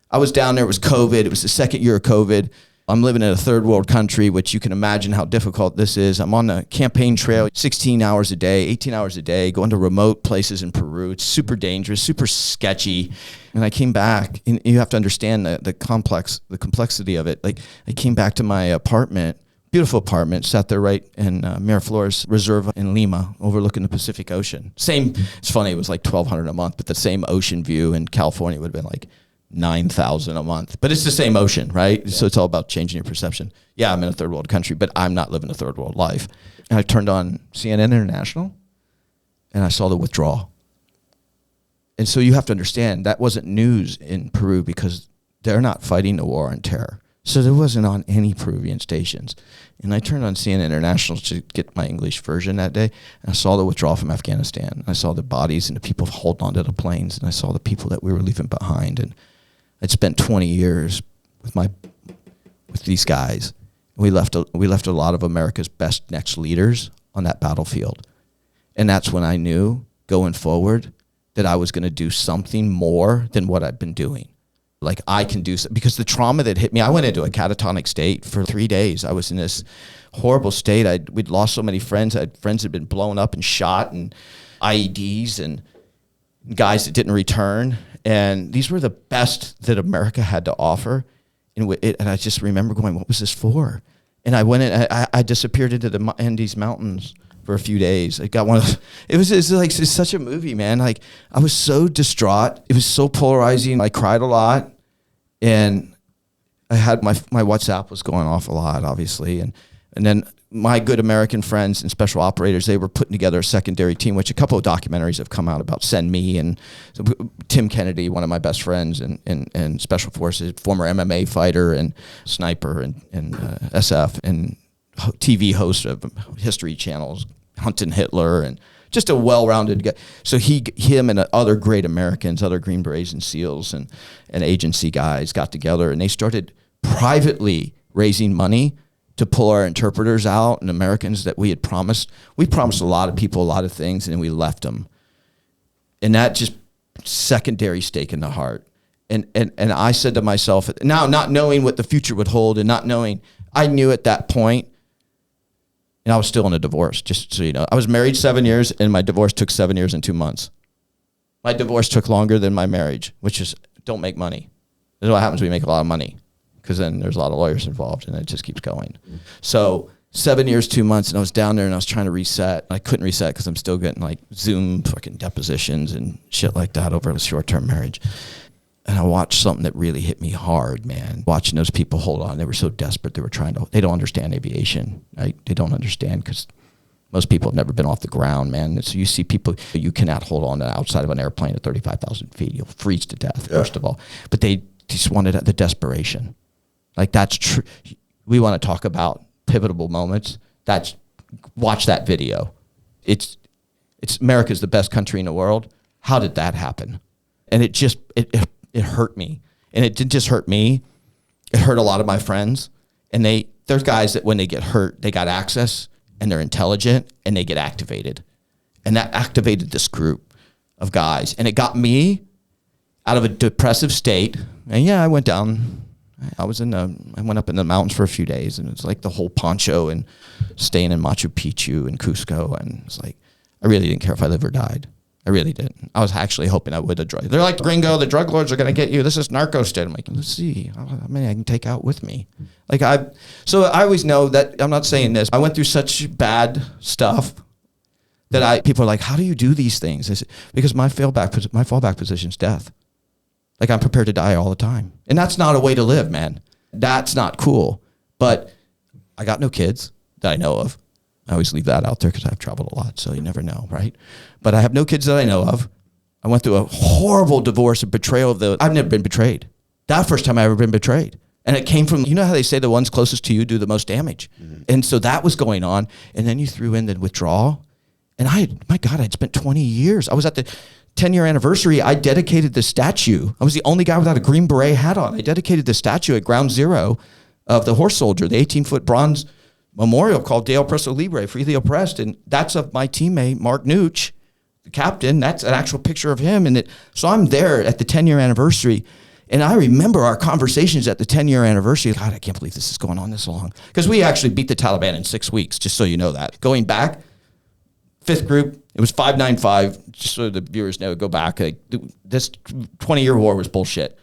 I was down there, it was COVID. It was the second year of COVID. I'm living in a third world country, which you can imagine how difficult this is. I'm on the campaign trail 16 hours a day, 18 hours a day, going to remote places in Peru. It's super dangerous, super sketcy. And I came back, and you have to understand the complexity of it. Like, I came back to my apartment, beautiful apartment, sat there right in Miraflores Reserve in Lima, overlooking the Pacific Ocean. Same, it's funny, it was like $1,200 a month, but the same ocean view in California would have been like $9,000 a month, but it's the same ocean, right? Yeah. So it's all about changing your perception. Yeah, I'm in a third world country, but I'm not living a third world life. And I turned on CNN International, and I saw the withdrawal. And so you have to understand that wasn't news in Peru because they're not fighting the war on terror. So there wasn't on any Peruvian stations. And I turned on CNN International to get my English version that day, and I saw the withdrawal from Afghanistan. I saw the bodies and the people holding onto the planes, and I saw the people that we were leaving behind. And I'd spent 20 years with these guys. We left a lot of America's best next leaders on that battlefield. And that's when I knew going forward that I was going to do something more than what I'd been doing. Like I can do something, because the trauma that hit me, I went into a catatonic state for 3 days. I was in this horrible state. We'd lost so many friends. I had friends that had been blown up and shot, and IEDs, and guys that didn't return. And these were the best that America had to offer. And I just remember going, what was this for? And I went in, I disappeared into the Andes Mountains for a few days. I got one of those, it's such a movie, man. Like I was so distraught. It was so polarizing. I cried a lot. And I had my WhatsApp was going off a lot, obviously. And then my good American friends and special operators, they were putting together a secondary team, which a couple of documentaries have come out about. Send Me, and Tim Kennedy, one of my best friends and special forces, former MMA fighter and sniper and SF and TV host of history channels, Hunting Hitler, and just a well-rounded guy. So him and other great Americans, other Green Berets and SEALs and agency guys got together, and they started privately raising money to pull our interpreters out and Americans that we had promised. We promised a lot of people a lot of things, and then we left them. And that just secondary stake in the heart. And I said to myself, now not knowing what the future would hold and not knowing, I knew at that point, and I was still in a divorce, just so you know. I was married 7 years, and my divorce took 7 years and 2 months. My divorce took longer than my marriage, which is don't make money. This is what happens when you make a lot of money, because then there's a lot of lawyers involved, and it just keeps going. So 7 years, 2 months, and I was down there, and I was trying to reset. I couldn't reset because I'm still getting like Zoom fucking depositions and shit like that over a short-term marriage. And I watched something that really hit me hard, man. Watching those people hold on. They were so desperate. They don't understand aviation, right? They don't understand because most people have never been off the ground, man. So you see people, you cannot hold on to the outside of an airplane at 35,000 feet. You'll freeze to death, first of all. But they just wanted the desperation. Like that's true. We want to talk about pivotal moments. Watch that video. It's America's the best country in the world. How did that happen? And it hurt me. And it didn't just hurt me. It hurt a lot of my friends. And there's guys that when they get hurt, they got access and they're intelligent and they get activated. And that activated this group of guys. And it got me out of a depressive state. And yeah, I went down. I went up in the mountains for a few days, and it's like the whole poncho and staying in Machu Picchu and Cusco. And it's like, I really didn't care if I lived or died. I really didn't. I was actually hoping I would have drugged. They're like, gringo, the drug lords are going to get you. This is narco state. I'm like, let's see how many I can take out with me. So I always know that, I'm not saying this, I went through such bad stuff that people are like, how do you do these things? I said, because my fallback position is death. Like I'm prepared to die all the time. And that's not a way to live, man. That's not cool. But I got no kids that I know of. I always leave that out there because I've traveled a lot, so you never know, right? But I have no kids that I know of. I went through a horrible divorce, a betrayal I've never been betrayed. That first time I ever been betrayed. And it came from, you know how they say the ones closest to you do the most damage. Mm-hmm. And so that was going on. And then you threw in the withdrawal. And I'd spent 20 years. I was at the 10-year anniversary. I dedicated the statue. I was the only guy without a Green Beret hat on. I dedicated the statue at Ground Zero of the horse soldier, the 18-foot bronze memorial called De Oppresso Libre, Free the Oppressed. And that's of my teammate, Mark Nooch, the captain. That's an actual picture of him. So I'm there at the 10-year anniversary. And I remember our conversations at the 10-year anniversary. God, I can't believe this is going on this long. Because we actually beat the Taliban in 6 weeks, just so you know that. Going back, 5th group, it was 595, just so the viewers know, go back. This 20-year war was bullshit.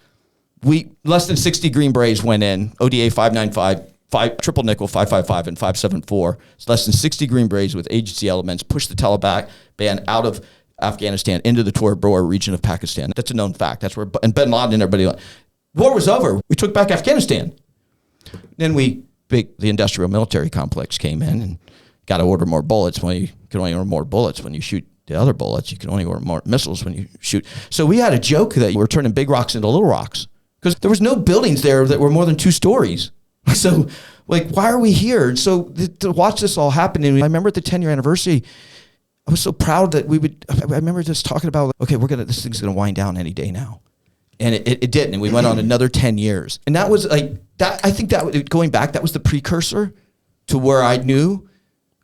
Less than 60 Green Berets went in, ODA 595, triple nickel 555 and 574. It's less than 60 Green Berets with agency elements pushed the Taliban out of Afghanistan into the Tor Bor region of Pakistan. That's a known fact. That's where and Bin Laden and everybody. War was over. We took back Afghanistan. Then the industrial military complex came in and got to order more bullets. Well, you can only order more bullets when you shoot the other bullets. You can only order more missiles when you shoot. So we had a joke that we're turning big rocks into little rocks because there was no buildings there that were more than 2 stories. So, why are we here? So to watch this all happen, and I remember at the 10-year anniversary, I was so proud that I remember just talking about, okay, this thing's going to wind down any day now. And it didn't. And we went on another 10 years. And that was that. I think that going back, that was the precursor to where I knew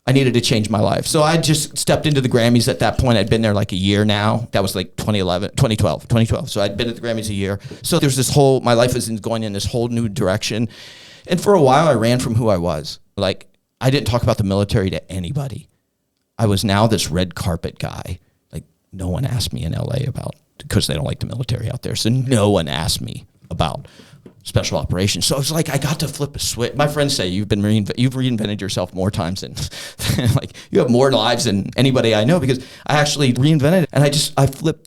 I needed to change my life. So I just stepped into the Grammys at that point. I'd been there a year now. That was 2012. So I'd been at the Grammys a year. So there's my life is going in this whole new direction. And for a while I ran from who I was. I didn't talk about the military to anybody. I was now this red carpet guy. No one asked me in LA because they don't like the military out there. So no one asked me about special operations. So it was I got to flip a switch. My friends say you've reinvented yourself more times than you have more lives than anybody I know, because I actually reinvented it. And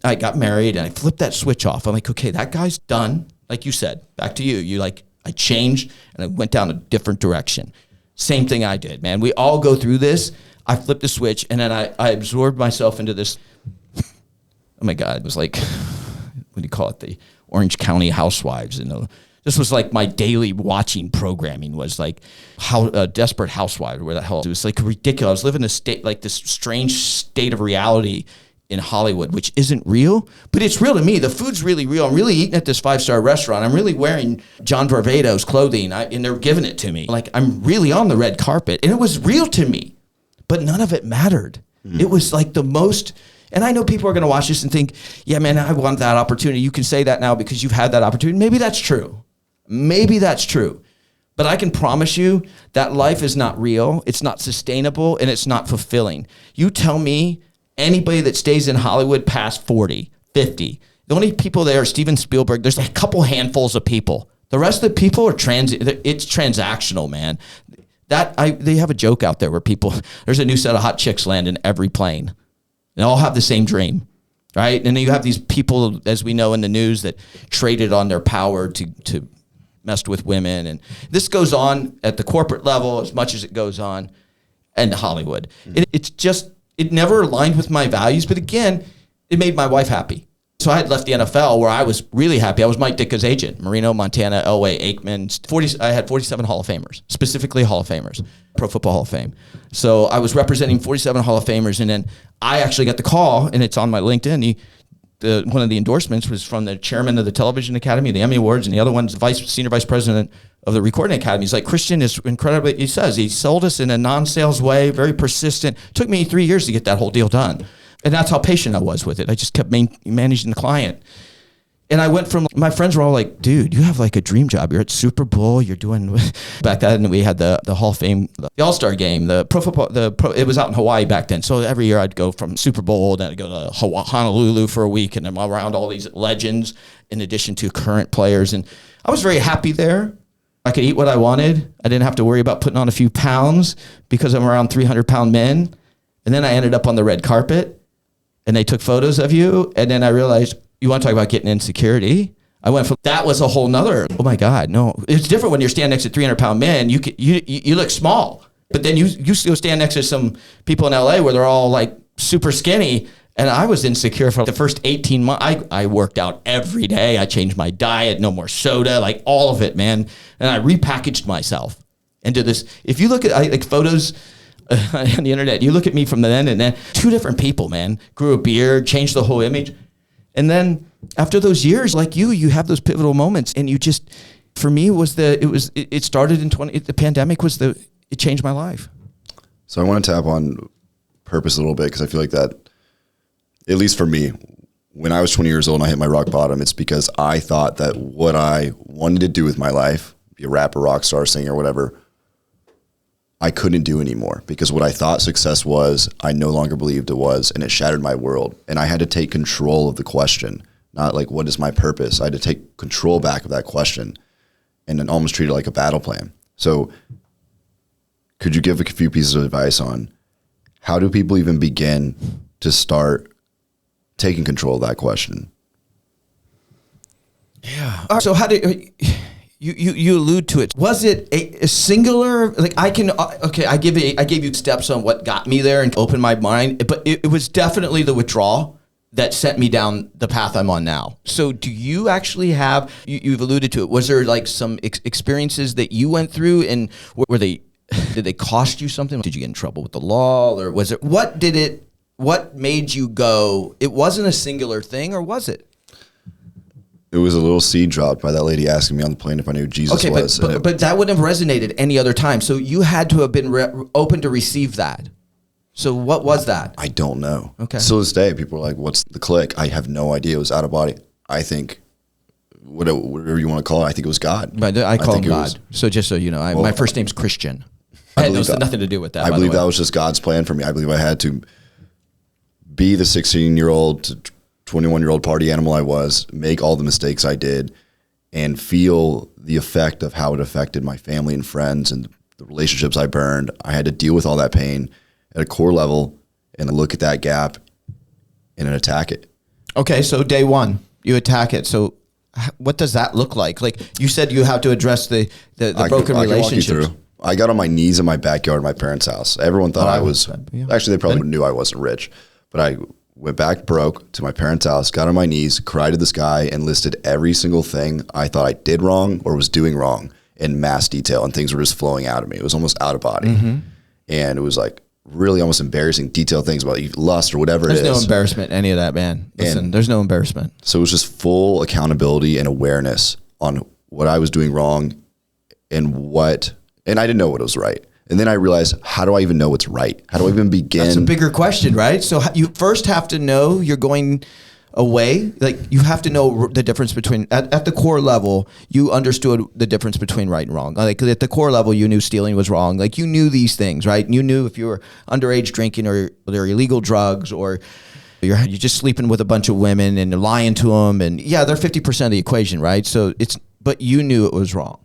I got married and I flipped that switch off. I'm okay, that guy's done. Like you said, back to you. I changed and I went down a different direction. Same thing I did, man. We all go through this. I flipped the switch and then I absorbed myself into this. Oh my God, it was what do you call it? The Orange County Housewives. This was my daily watching programming was Desperate Housewives, where the hell. It was ridiculous. I was living a state, this strange state of reality in Hollywood, which isn't real, but it's real to me. The food's really real. I'm really eating at this 5-star restaurant. I'm really wearing John Varvatos clothing, and they're giving it to me. I'm really on the red carpet, and it was real to me, but none of it mattered. Mm. It was the most, and I know people are going to watch this and think, yeah, man, I want that opportunity. You can say that now because you've had that opportunity. Maybe that's true. But I can promise you that life is not real. It's not sustainable, and it's not fulfilling. You tell me anybody that stays in Hollywood past 40, 50, the only people there are Steven Spielberg. There's a couple handfuls of people. The rest of the people are it's transactional, man. They have a joke out there where there's a new set of hot chicks land in every plane. They all have the same dream, right? And then you have these people, as we know in the news, that traded on their power to messed with women. And this goes on at the corporate level as much as it goes on in Hollywood. Mm-hmm. It never aligned with my values, but again, it made my wife happy. So I had left the NFL where I was really happy. I was Mike Ditka's agent. Marino, Montana, Elway, Aikman. I had 47 Hall of Famers, specifically Hall of Famers, Pro Football Hall of Fame. So I was representing 47 Hall of Famers, and then I actually got the call, and it's on my LinkedIn. One of the endorsements was from the chairman of the Television Academy, the Emmy Awards, and the other one's senior vice president of the Recording Academy. He's Kristian is incredibly, he says, he sold us in a non-sales way, very persistent. It took me 3 years to get that whole deal done. And that's how patient I was with it. I just kept managing the client. And I went from, my friends were all dude, you have a dream job. You're at Super Bowl, you're doing, back then we had the Hall of Fame, the All-Star game, the pro football, it was out in Hawaii back then. So every year I'd go from Super Bowl, then I'd go to Honolulu for a week, and I'm around all these legends in addition to current players. And I was very happy there. I could eat what I wanted. I didn't have to worry about putting on a few pounds because I'm around 300-pound men. And then I ended up on the red carpet, and they took photos of you, and then I realized, you want to talk about getting insecurity? I went from, that was a whole nother, oh my God, no. It's different when you're standing next to 300-pound men. You look small, but then you still stand next to some people in LA where they're all super skinny, And I was insecure for the first 18 months. I worked out every day. I changed my diet, no more soda, like all of it, man. And I repackaged myself into this. If you look at like photos on the internet, you look at me from then and then, two different people, man. Grew a beard, changed the whole image. And then after those years, like you have those pivotal moments, and you just, for me, it started in the pandemic it changed my life. So I want to tap on purpose a little bit, because I feel like that, at least for me, when I was 20 years old and I hit my rock bottom, it's because I thought that what I wanted to do with my life, be a rapper, rock star, singer, whatever, I couldn't do anymore, because what I thought success was, I no longer believed it was, and it shattered my world. And I had to take control of the question, not like, what is my purpose? I had to take control back of that question and then almost treat it like a battle plan. So could you give a few pieces of advice on how do people even begin to start taking control of that question? Yeah. So how did you allude to it? Was it a singular, like I gave you steps on what got me there and opened my mind, but it was definitely the withdrawal that sent me down the path I'm on now. So do you actually have, you've alluded to it, was there like some experiences that you went through, and did they cost you something? Did you get in trouble with the law, or was it, what made you go, it wasn't a singular thing, or was it? It was a little seed dropped by that lady asking me on the plane if I knew who Jesus was. But that wouldn't have resonated any other time. So you had to have been open to receive that. So what was that? I don't know. Okay. Still this day, people are like, what's the click? I have no idea. It was out of body. I think, whatever you want to call it, I think it was God. But I call him God. So just so you know, my first name's Christian. It had nothing to do with that. I believe that was just God's plan for me. I believe I had to be the 16-year-old to 21-year-old party animal I was, make all the mistakes I did, and feel the effect of how it affected my family and friends and the relationships I burned. I had to deal with all that pain at a core level and look at that gap and then attack it. Okay, so day one, you attack it. So what does that look like? Like you said, you have to address the broken relationships. I got on my knees in my backyard at my parents' house. Everyone thought I was, actually they probably knew I wasn't rich, but I went back broke to my parents' house, got on my knees, cried to the sky, and listed every single thing I thought I did wrong or was doing wrong in mass detail, and things were just flowing out of me. It was almost out of body. Mm-hmm. And it was like really almost embarrassing, detailed things about lust or whatever There's it is. There's no embarrassment, any of that, man. Listen, there's no embarrassment. So it was just full accountability and awareness on what I was doing wrong and I didn't know what was right. And then I realized, how do I even know what's right? How do I even begin? That's a bigger question, right? So you first have to know you're going away. Like you have to know the difference between, at the core level, you understood the difference between right and wrong. Like at the core level, you knew stealing was wrong. Like you knew these things, right? You knew if you were underage drinking or there are illegal drugs or you're just sleeping with a bunch of women and lying to them. And yeah, they're 50% of the equation, right? So but you knew it was wrong.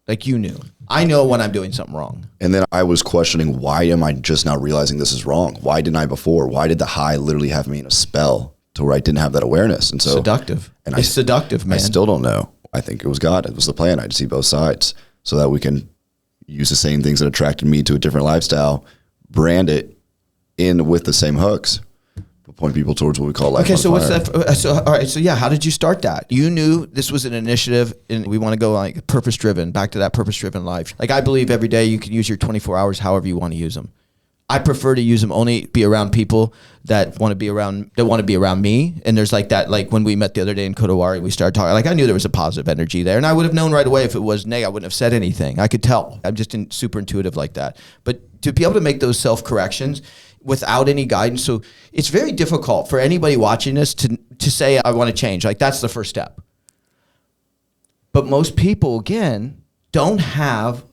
Like you knew. I know when I'm doing something wrong. And then I was questioning, why am I just now realizing this is wrong? Why didn't I before? Why did the high literally have me in a spell to where I didn't have that awareness? And so seductive. And it's seductive, man. I still don't know. I think it was God. It was the plan. I had to see both sides so that we can use the same things that attracted me to a different lifestyle, brand it in with the same hooks, but point people towards what we call life on fire. What's that? So, all right. So yeah, how did you start that? You knew this was an initiative and we want to go like purpose-driven, back to that purpose-driven life. Like I believe every day you can use your 24 hours however you want to use them. I prefer to use them only be around people that want to be around me. And there's like that, like when we met the other day in Kodawari, we started talking, like I knew there was a positive energy there and I would have known right away if it was negative. I wouldn't have said anything. I could tell. I'm just super intuitive like that. But to be able to make those self-corrections without any guidance. So it's very difficult for anybody watching this to say, I want to change. Like that's the first step. But most people, again, don't have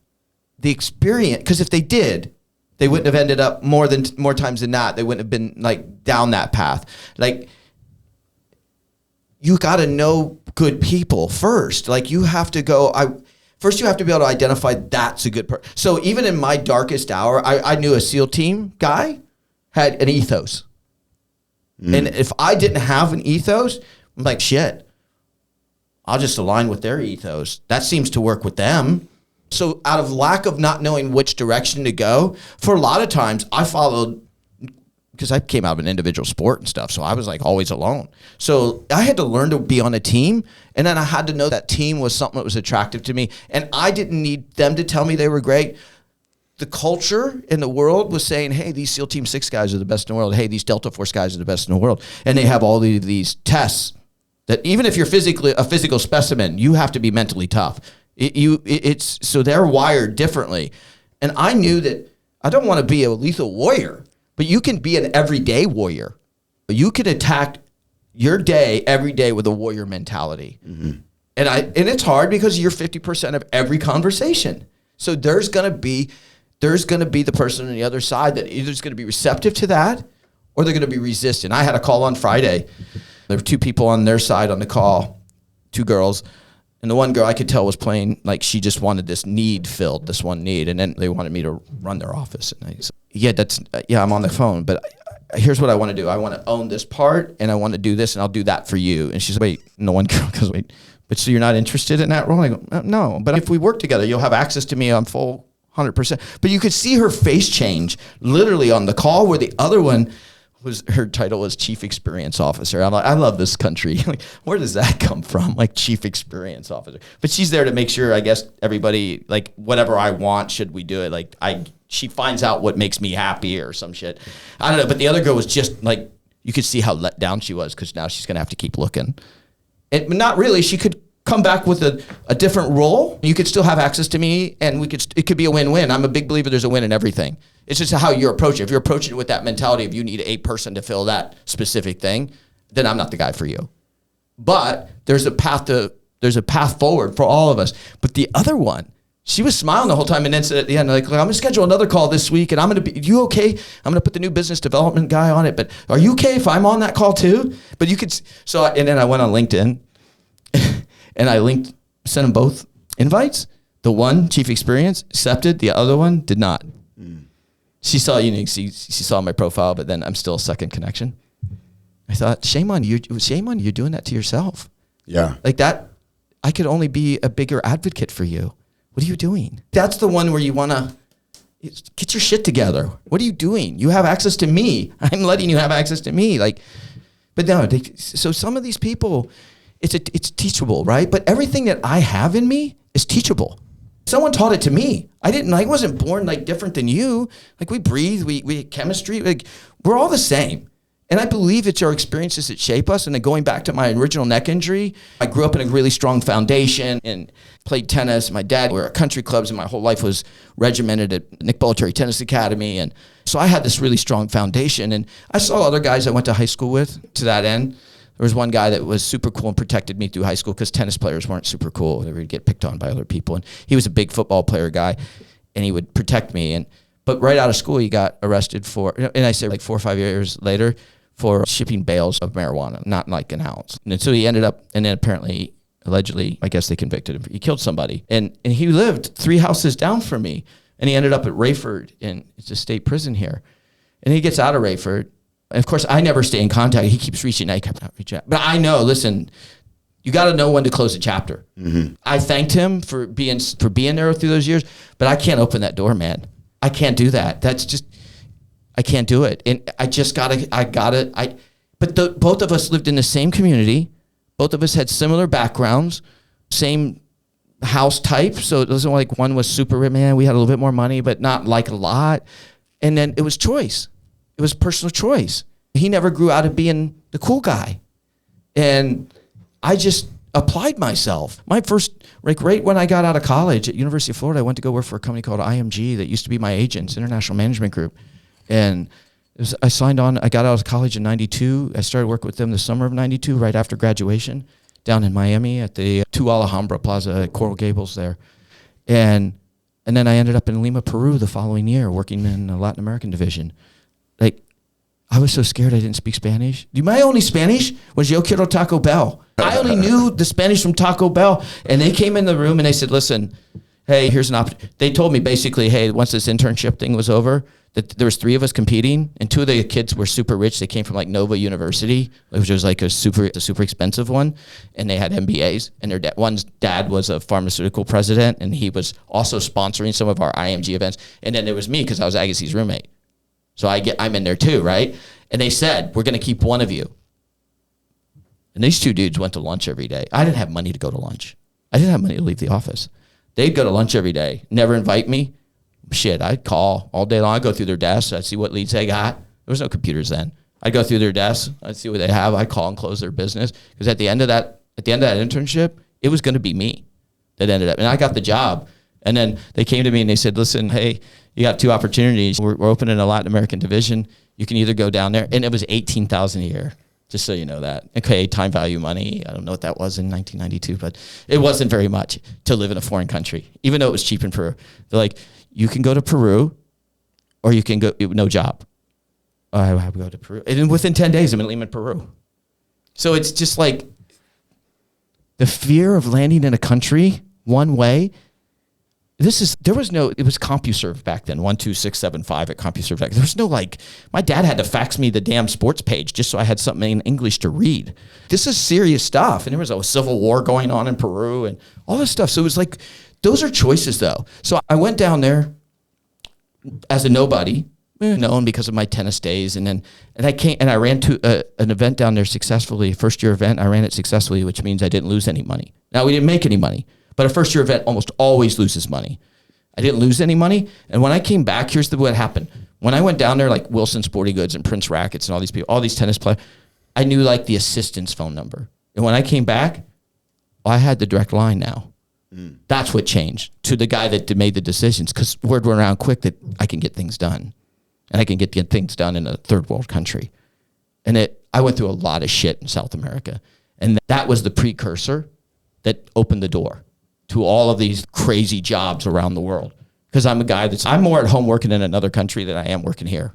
the experience, because if they did, they wouldn't have ended up more times than not. They wouldn't have been like down that path. Like you got to know good people first. Like you have to go, first you have to be able to identify that's a good person. So even in my darkest hour, I knew a SEAL team guy had an ethos. And if I didn't have an ethos, I'm like, shit, I'll just align with their ethos. That seems to work with them. So out of lack of not knowing which direction to go, for a lot of times I followed because I came out of an individual sport and stuff, so I was like always alone. So I had to learn to be on a team, and then I had to know that team was something that was attractive to me, and I didn't need them to tell me they were great. The culture in the world was saying, hey, these SEAL Team 6 guys are the best in the world. Hey, these Delta Force guys are the best in the world. And they have all these tests that even if you're physically a physical specimen, you have to be mentally tough. So they're wired differently. And I knew that I don't want to be a lethal warrior, but you can be an everyday warrior. You can attack your day every day with a warrior mentality. Mm-hmm. And it's hard because you're 50% of every conversation. So there's going to be the person on the other side that either is going to be receptive to that or they're going to be resistant. I had a call on Friday. There were 2 people on their side on the call, 2 girls. And the one girl I could tell was playing like she just wanted this need filled, this one need. And then they wanted me to run their office. And I said, I'm on the phone, but here's what I want to do. I want to own this part and I want to do this and I'll do that for you. And she's like, wait, and the one girl goes, wait, but so you're not interested in that role? I go, no, but if we work together, you'll have access to me on full 100%. But you could see her face change literally on the call where the other one her title was Chief Experience Officer. I'm like, I love this country. Like, where does that come from? Like Chief Experience Officer. But she's there to make sure, I guess, everybody, like whatever I want, should we do it? Like she finds out what makes me happy or some shit. I don't know. But the other girl was just like, you could see how let down she was because now she's going to have to keep looking. But not really. She could come back with a different role. You could still have access to me and it could be a win-win. I'm a big believer there's a win in everything. It's just how you approach it. If you're approaching it with that mentality of you need a person to fill that specific thing, then I'm not the guy for you. But there's a path forward for all of us. But the other one, she was smiling the whole time and then said at the end, like, I'm gonna schedule another call this week and you okay? I'm gonna put the new business development guy on it, but are you okay if I'm on that call too? But you could, and then I went on LinkedIn and I sent them both invites. The one, Chief Experience, accepted. The other one did not. She saw, she saw my profile, but then I'm still a second connection. I thought, shame on you. Shame on you doing that to yourself. Yeah. Like that, I could only be a bigger advocate for you. What are you doing? That's the one where you want to get your shit together. What are you doing? You have access to me. I'm letting you have access to me. Like, but no, so some of these people, it's teachable, right? But everything that I have in me is teachable. Someone taught it to me. I wasn't born like different than you. Like we breathe, we chemistry, like we're all the same. And I believe it's our experiences that shape us. And then going back to my original neck injury, I grew up in a really strong foundation and played tennis. My dad were at country clubs and my whole life was regimented at Nick Bollettieri Tennis Academy. And so I had this really strong foundation. And I saw other guys I went to high school with to that end. There was one guy that was super cool and protected me through high school because tennis players weren't super cool. They would get picked on by other people. And he was a big football player guy, and he would protect me. But right out of school, he got arrested for, and I say like 4 or 5 years later, for shipping bales of marijuana, not like an ounce. And so he ended up, and then apparently, allegedly, I guess they convicted him. He killed somebody. And he lived 3 houses down from me. And he ended up at Rayford, it's a state prison here. And he gets out of Rayford. And of course, I never stay in contact. He keeps reaching out. He kept not reaching out. But I know, listen, you got to know when to close a chapter. Mm-hmm. I thanked him for being there through those years, but I can't open that door, man. I can't do that. That's just, I can't do it. And but both of us lived in the same community. Both of us had similar backgrounds, same house type. So it wasn't like one was super, man, we had a little bit more money, but not like a lot. And then it was choice. It was personal choice. He never grew out of being the cool guy. And I just applied myself. My first, like right when I got out of college at University of Florida, I went to go work for a company called IMG that used to be my agents, International Management Group. And I signed on, I got out of college in 92. I started working with them the summer of 92, right after graduation, down in Miami at the 2 Alhambra Plaza at Coral Gables there. And then I ended up in Lima, Peru the following year, working in the Latin American division. Like, I was so scared I didn't speak Spanish. My only Spanish was Yo quiero Taco Bell. I only knew the Spanish from Taco Bell. And they came in the room and they said, listen, hey, here's an opportunity. They told me basically, hey, once this internship thing was over, that there was 3 of us competing, and 2 of the kids were super rich. They came from like Nova University, which was like a super expensive one, and they had MBAs. And their one's dad was a pharmaceutical president, and he was also sponsoring some of our IMG events. And then there was me because I was Agassi's roommate. So I'm in there too, right? And they said, we're going to keep one of you. And these two dudes went to lunch every day. I didn't have money to go to lunch. I didn't have money to leave the office. They'd go to lunch every day, never invite me. Shit, I'd call all day long. I'd go through their desks. I'd see what leads they got. There was no computers then. I'd go through their desks. I'd see what they have. I'd call and close their business. Because at the end of that internship, it was going to be me that ended up. And I got the job. And then they came to me and they said, listen, hey, you got 2 opportunities. We're opening a Latin American division. You can either go down there. And it was $18,000 a year, just so you know that. Okay, time value money. I don't know what that was in 1992, but it wasn't very much to live in a foreign country, even though it was cheap in Peru. They're like, you can go to Peru or you can go, no job. I would go to Peru. And within 10 days, I'm in Peru. So it's just like the fear of landing in a country one way. It was CompuServe back then, 12675 at CompuServe. There was no my dad had to fax me the damn sports page just so I had something in English to read. This is serious stuff. And there was a civil war going on in Peru and all this stuff. So it was like, those are choices though. So I went down there as a nobody, known because of my tennis days. And I came and I ran to an event down there successfully, first year event. I ran it successfully, which means I didn't lose any money. Now we didn't make any money. But a first-year event almost always loses money. I didn't lose any money. And when I came back, here's what happened. When I went down there, like Wilson Sporting Goods and Prince Rackets and all these people, all these tennis players, I knew the assistant's phone number. And when I came back, I had the direct line now. That's what changed to the guy that made the decisions, because word went around quick that I can get things done. And I can get things done in a third world country. And I went through a lot of shit in South America. And that was the precursor that opened the door to all of these crazy jobs around the world. Because I'm a guy I'm more at home working in another country than I am working here.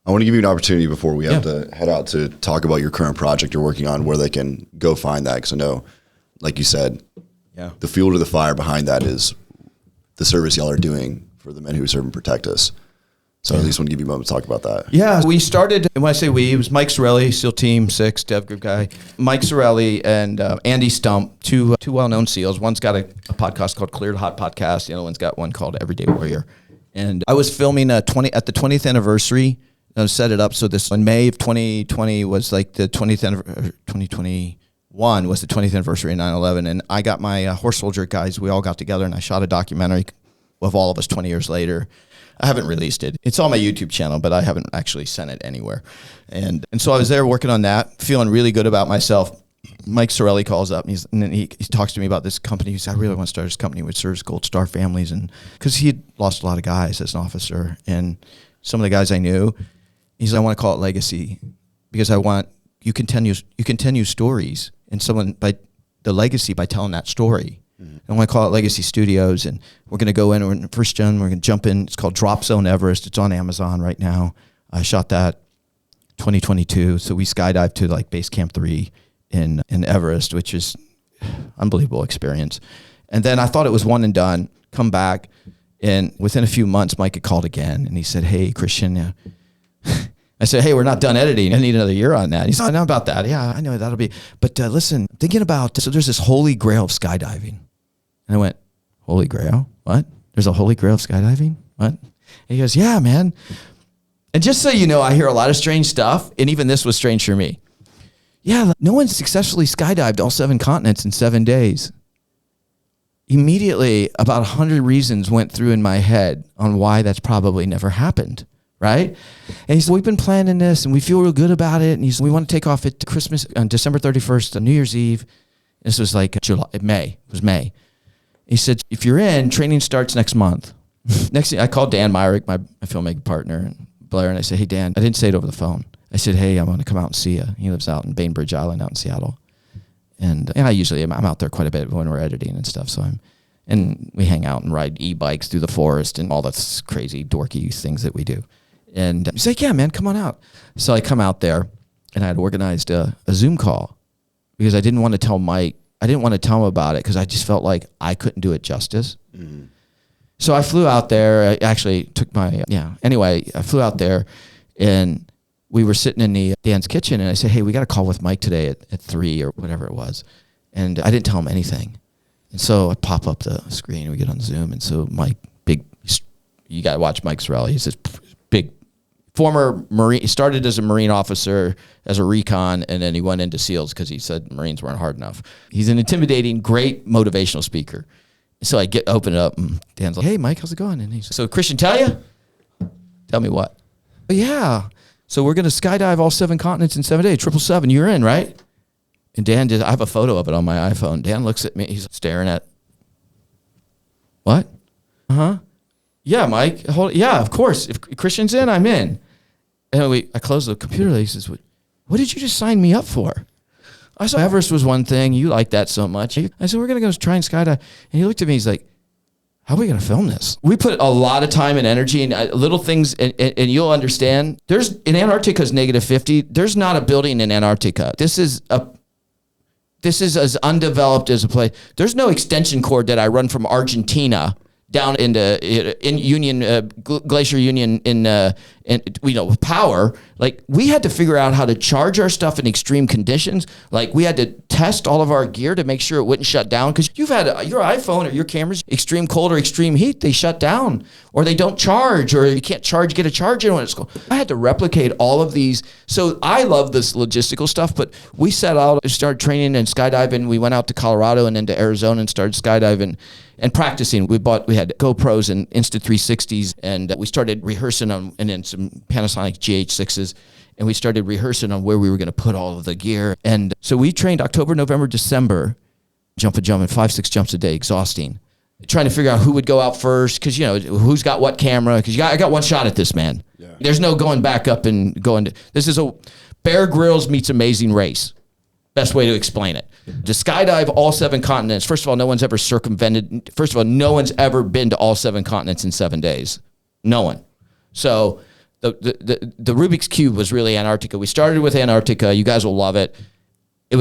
I want to give you an opportunity before we have to head out to talk about your current project you're working on, where they can go find that. Because I know, like you said, the fuel to the fire behind that is the service y'all are doing for the men who serve and protect us. So at least want to give you a moment to talk about that. Yeah, we started, and when I say we, it was Mike Sorelli, SEAL Team 6, Dev Group guy, Mike Sorelli and Andy Stump, two well-known SEALs. One's got a podcast called Cleared Hot Podcast. The other one's got one called Everyday Warrior. And I was filming at the 20th anniversary. I set it up so this in May of 2020 was the 20th anniversary. 2021 was the 20th anniversary of 9/11, and I got my Horse Soldier guys. We all got together, and I shot a documentary of all of us 20 years later. I haven't released it. It's on my YouTube channel, but I haven't actually sent it anywhere. And so I was there working on that, feeling really good about myself. Mike Sorelli calls up, and then he talks to me about this company. He said, I really want to start this company which serves Gold Star families. And because he had lost a lot of guys as an officer, and some of the guys I knew, he said, I want to call it Legacy because I want you continue stories and by the legacy by telling that story. I want to call it Legacy Studios, and we're going to go in. We're in first gen. We're going to jump in. It's called Drop Zone Everest. It's on Amazon right now. I shot that 2022. So we skydived to Base Camp 3 in Everest, which is unbelievable experience. And then I thought it was one and done. Come back, and within a few months, Mike had called again, and he said, "Hey, Kristian." I said, "Hey, we're not done editing. I need another year on that." He said, "I know about that. Yeah, I know that'll be. But listen, thinking about so there's this holy grail of skydiving." And I went, "Holy grail? What? There's a holy grail of skydiving? What?" And he goes, "Yeah, man." And just so you know, I hear a lot of strange stuff, and even this was strange for me. Yeah, no one successfully skydived all 7 continents in 7 days. Immediately, about 100 reasons went through in my head on why that's probably never happened. Right? And he said, we've been planning this and we feel real good about it. And he said, we want to take off at Christmas on December 31st, on New Year's Eve. This was May. It was May. He said, if you're in, training starts next month. Next thing, I called Dan Myrick, my filmmaking partner, and Blair, and I said, hey, Dan, I didn't say it over the phone. I said, hey, I want to come out and see you. He lives out in Bainbridge Island out in Seattle. And I usually I'm out there quite a bit when we're editing and stuff. And we hang out and ride e-bikes through the forest and all that crazy dorky things that we do. And he's like, yeah, man, come on out. So I come out there, and I had organized a Zoom call because I didn't want to tell Mike. I didn't want to tell him about it because I just felt like I couldn't do it justice. Mm-hmm. So I flew out there. I actually took anyway, I flew out there, and we were sitting in Dan's kitchen, and I said, hey, we got a call with Mike today at 3 or whatever it was. And I didn't tell him anything. And so I pop up the screen, and we get on Zoom. And so Mike, you got to watch Mike Sorelli. He's this big, former Marine. He started as a Marine officer, as a recon, and then he went into SEALs because he said Marines weren't hard enough. He's an intimidating, great motivational speaker. So I open it up, and Dan's like, "Hey, Mike, how's it going?" And he's like, "So Kristian, tell you? Tell me what?" "Oh, yeah. So we're going to skydive all 7 continents in 7 days. 777, you're in, right?" And Dan did. I have a photo of it on my iPhone. Dan looks at me. He's staring at. What? Yeah, Mike. Yeah, of course. If Kristian's in, I'm in. And I closed the computer. He says, "What did you just sign me up for?" I said, "Everest was one thing. You like that so much." I said, "We're going to go try and skydive." And he looked at me. He's like, "How are we going to film this?" We put a lot of time and energy and little things, and you'll understand. In Antarctica is -50. There's not a building in Antarctica. This is as undeveloped as a place. There's no extension cord that I run from Argentina down into Glacier Union with power. Like, we had to figure out how to charge our stuff in extreme conditions. Like, we had to test all of our gear to make sure it wouldn't shut down, because you've had your iPhone or your cameras, extreme cold or extreme heat, they shut down or they don't charge, or you can't get a charge in when it's cold. I had to replicate all of these. So I love this logistical stuff, but we set out, started training and skydiving. We went out to Colorado and then to Arizona and started skydiving and practicing. We had GoPros and Insta360s, and we started rehearsing on, and then some Panasonic GH6s, and we started rehearsing on where we were going to put all of the gear. And so we trained October, November, December, jumping 5-6 jumps a day, exhausting. Trying to figure out who would go out first, because who's got what camera, because I got one shot at this, man. Yeah. There's no going back up and going to. This is a Bear Grylls meets Amazing Race. Best way to explain it. To skydive all 7 continents. First of all, no one's ever circumvented. First of all, no one's ever been to all 7 continents in 7 days. No one. So the Rubik's Cube was really Antarctica. We started with Antarctica. You guys will love it. It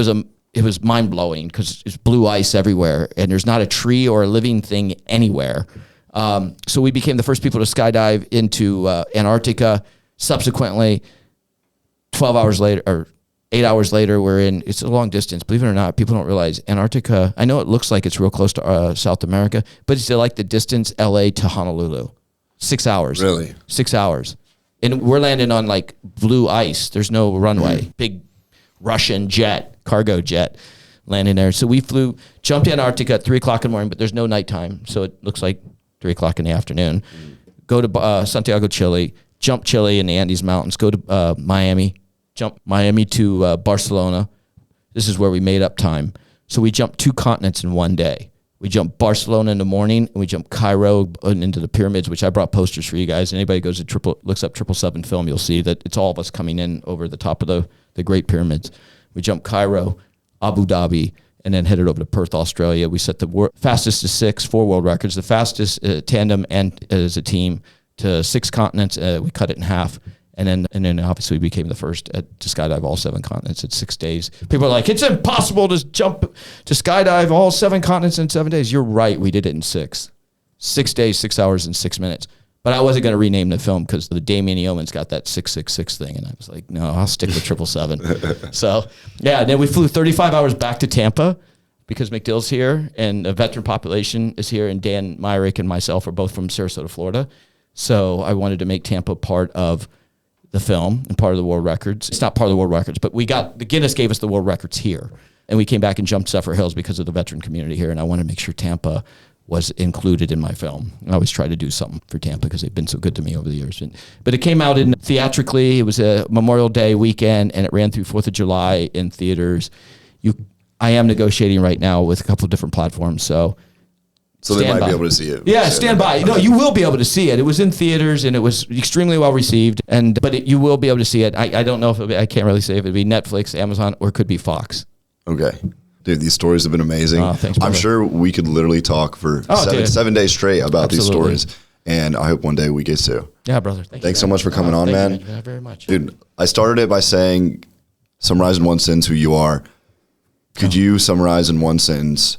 was mind blowing because it's blue ice everywhere, and there's not a tree or a living thing anywhere. So we became the first people to skydive into Antarctica. Subsequently, 12 hours later, or 8 hours later, it's a long distance. Believe it or not, people don't realize Antarctica, I know it looks like it's real close to South America, but it's like the distance LA to Honolulu. 6 hours. Really? 6 hours. And we're landing on like blue ice. There's no runway. Big Russian cargo jet landing there. So we jumped Antarctica at 3 o'clock in the morning, but there's no nighttime. So it looks like 3 o'clock in the afternoon. Go to Santiago, Chile, jump Chile in the Andes Mountains, go to Miami, jump Miami to Barcelona. This is where we made up time. So we jumped 2 continents in 1 day. We jumped Barcelona in the morning, and we jumped Cairo and into the pyramids, which I brought posters for you guys. Anybody goes to looks up 777 film, you'll see that it's all of us coming in over the top of the Great Pyramids. We jumped Cairo, Abu Dhabi, and then headed over to Perth, Australia. We set the fastest to 4 world records, the fastest tandem and as a team to 6 continents. We cut it in half. And then obviously we became the first to skydive all 7 continents in 6 days. People are like, it's impossible to skydive all 7 continents in 7 days. You're right. We did it in 6. 6 days, 6 hours, and 6 minutes. But I wasn't going to rename the film because the Damien Yeoman's got that 666 thing. And I was like, no, I'll stick with 777. So, yeah, then we flew 35 hours back to Tampa because McDill's here and the veteran population is here. And Dan Myrick and myself are both from Sarasota, Florida. So I wanted to make Tampa part of the film and part of the world records. It's not part of the world records, but the Guinness gave us the world records here. And we came back and jumped Zephyr Hills because of the veteran community here. And I wanted to make sure Tampa was included in my film. I always try to do something for Tampa because they've been so good to me over the years. But it came out theatrically. It was a Memorial Day weekend, and it ran through 4th of July in theaters. I am negotiating right now with a couple of different platforms, so they might be able to see it. Yeah, stand by. No, you will be able to see it. It was in theaters, and it was extremely well received. But you will be able to see it. I don't know if I can't really say if it'd be Netflix, Amazon, or it could be Fox. Okay. Dude, these stories have been amazing. Thanks, I'm sure we could literally talk for 7 days straight about these stories. And I hope one day we get to. Yeah, brother. Thanks so much for coming on, man. Thank you very much. Dude, I started it by saying, summarize in one sentence who you are. Could you summarize in one sentence,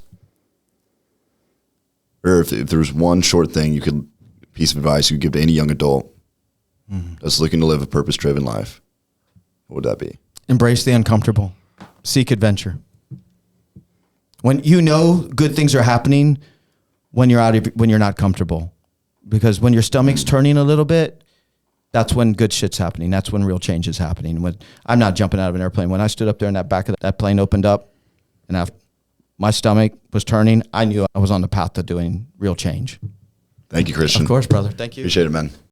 or if there's one short thing piece of advice you could give to any young adult that's looking to live a purpose-driven life, what would that be? Embrace the uncomfortable. Seek adventure. When good things are happening when you're not comfortable. Because when your stomach's turning a little bit, that's when good shit's happening. That's when real change is happening. When I'm not jumping out of an airplane. When I stood up there and that back of that plane opened up and my stomach was turning, I knew I was on the path to doing real change. Thank you, Kristian. Of course, brother. Thank you. Appreciate it, man.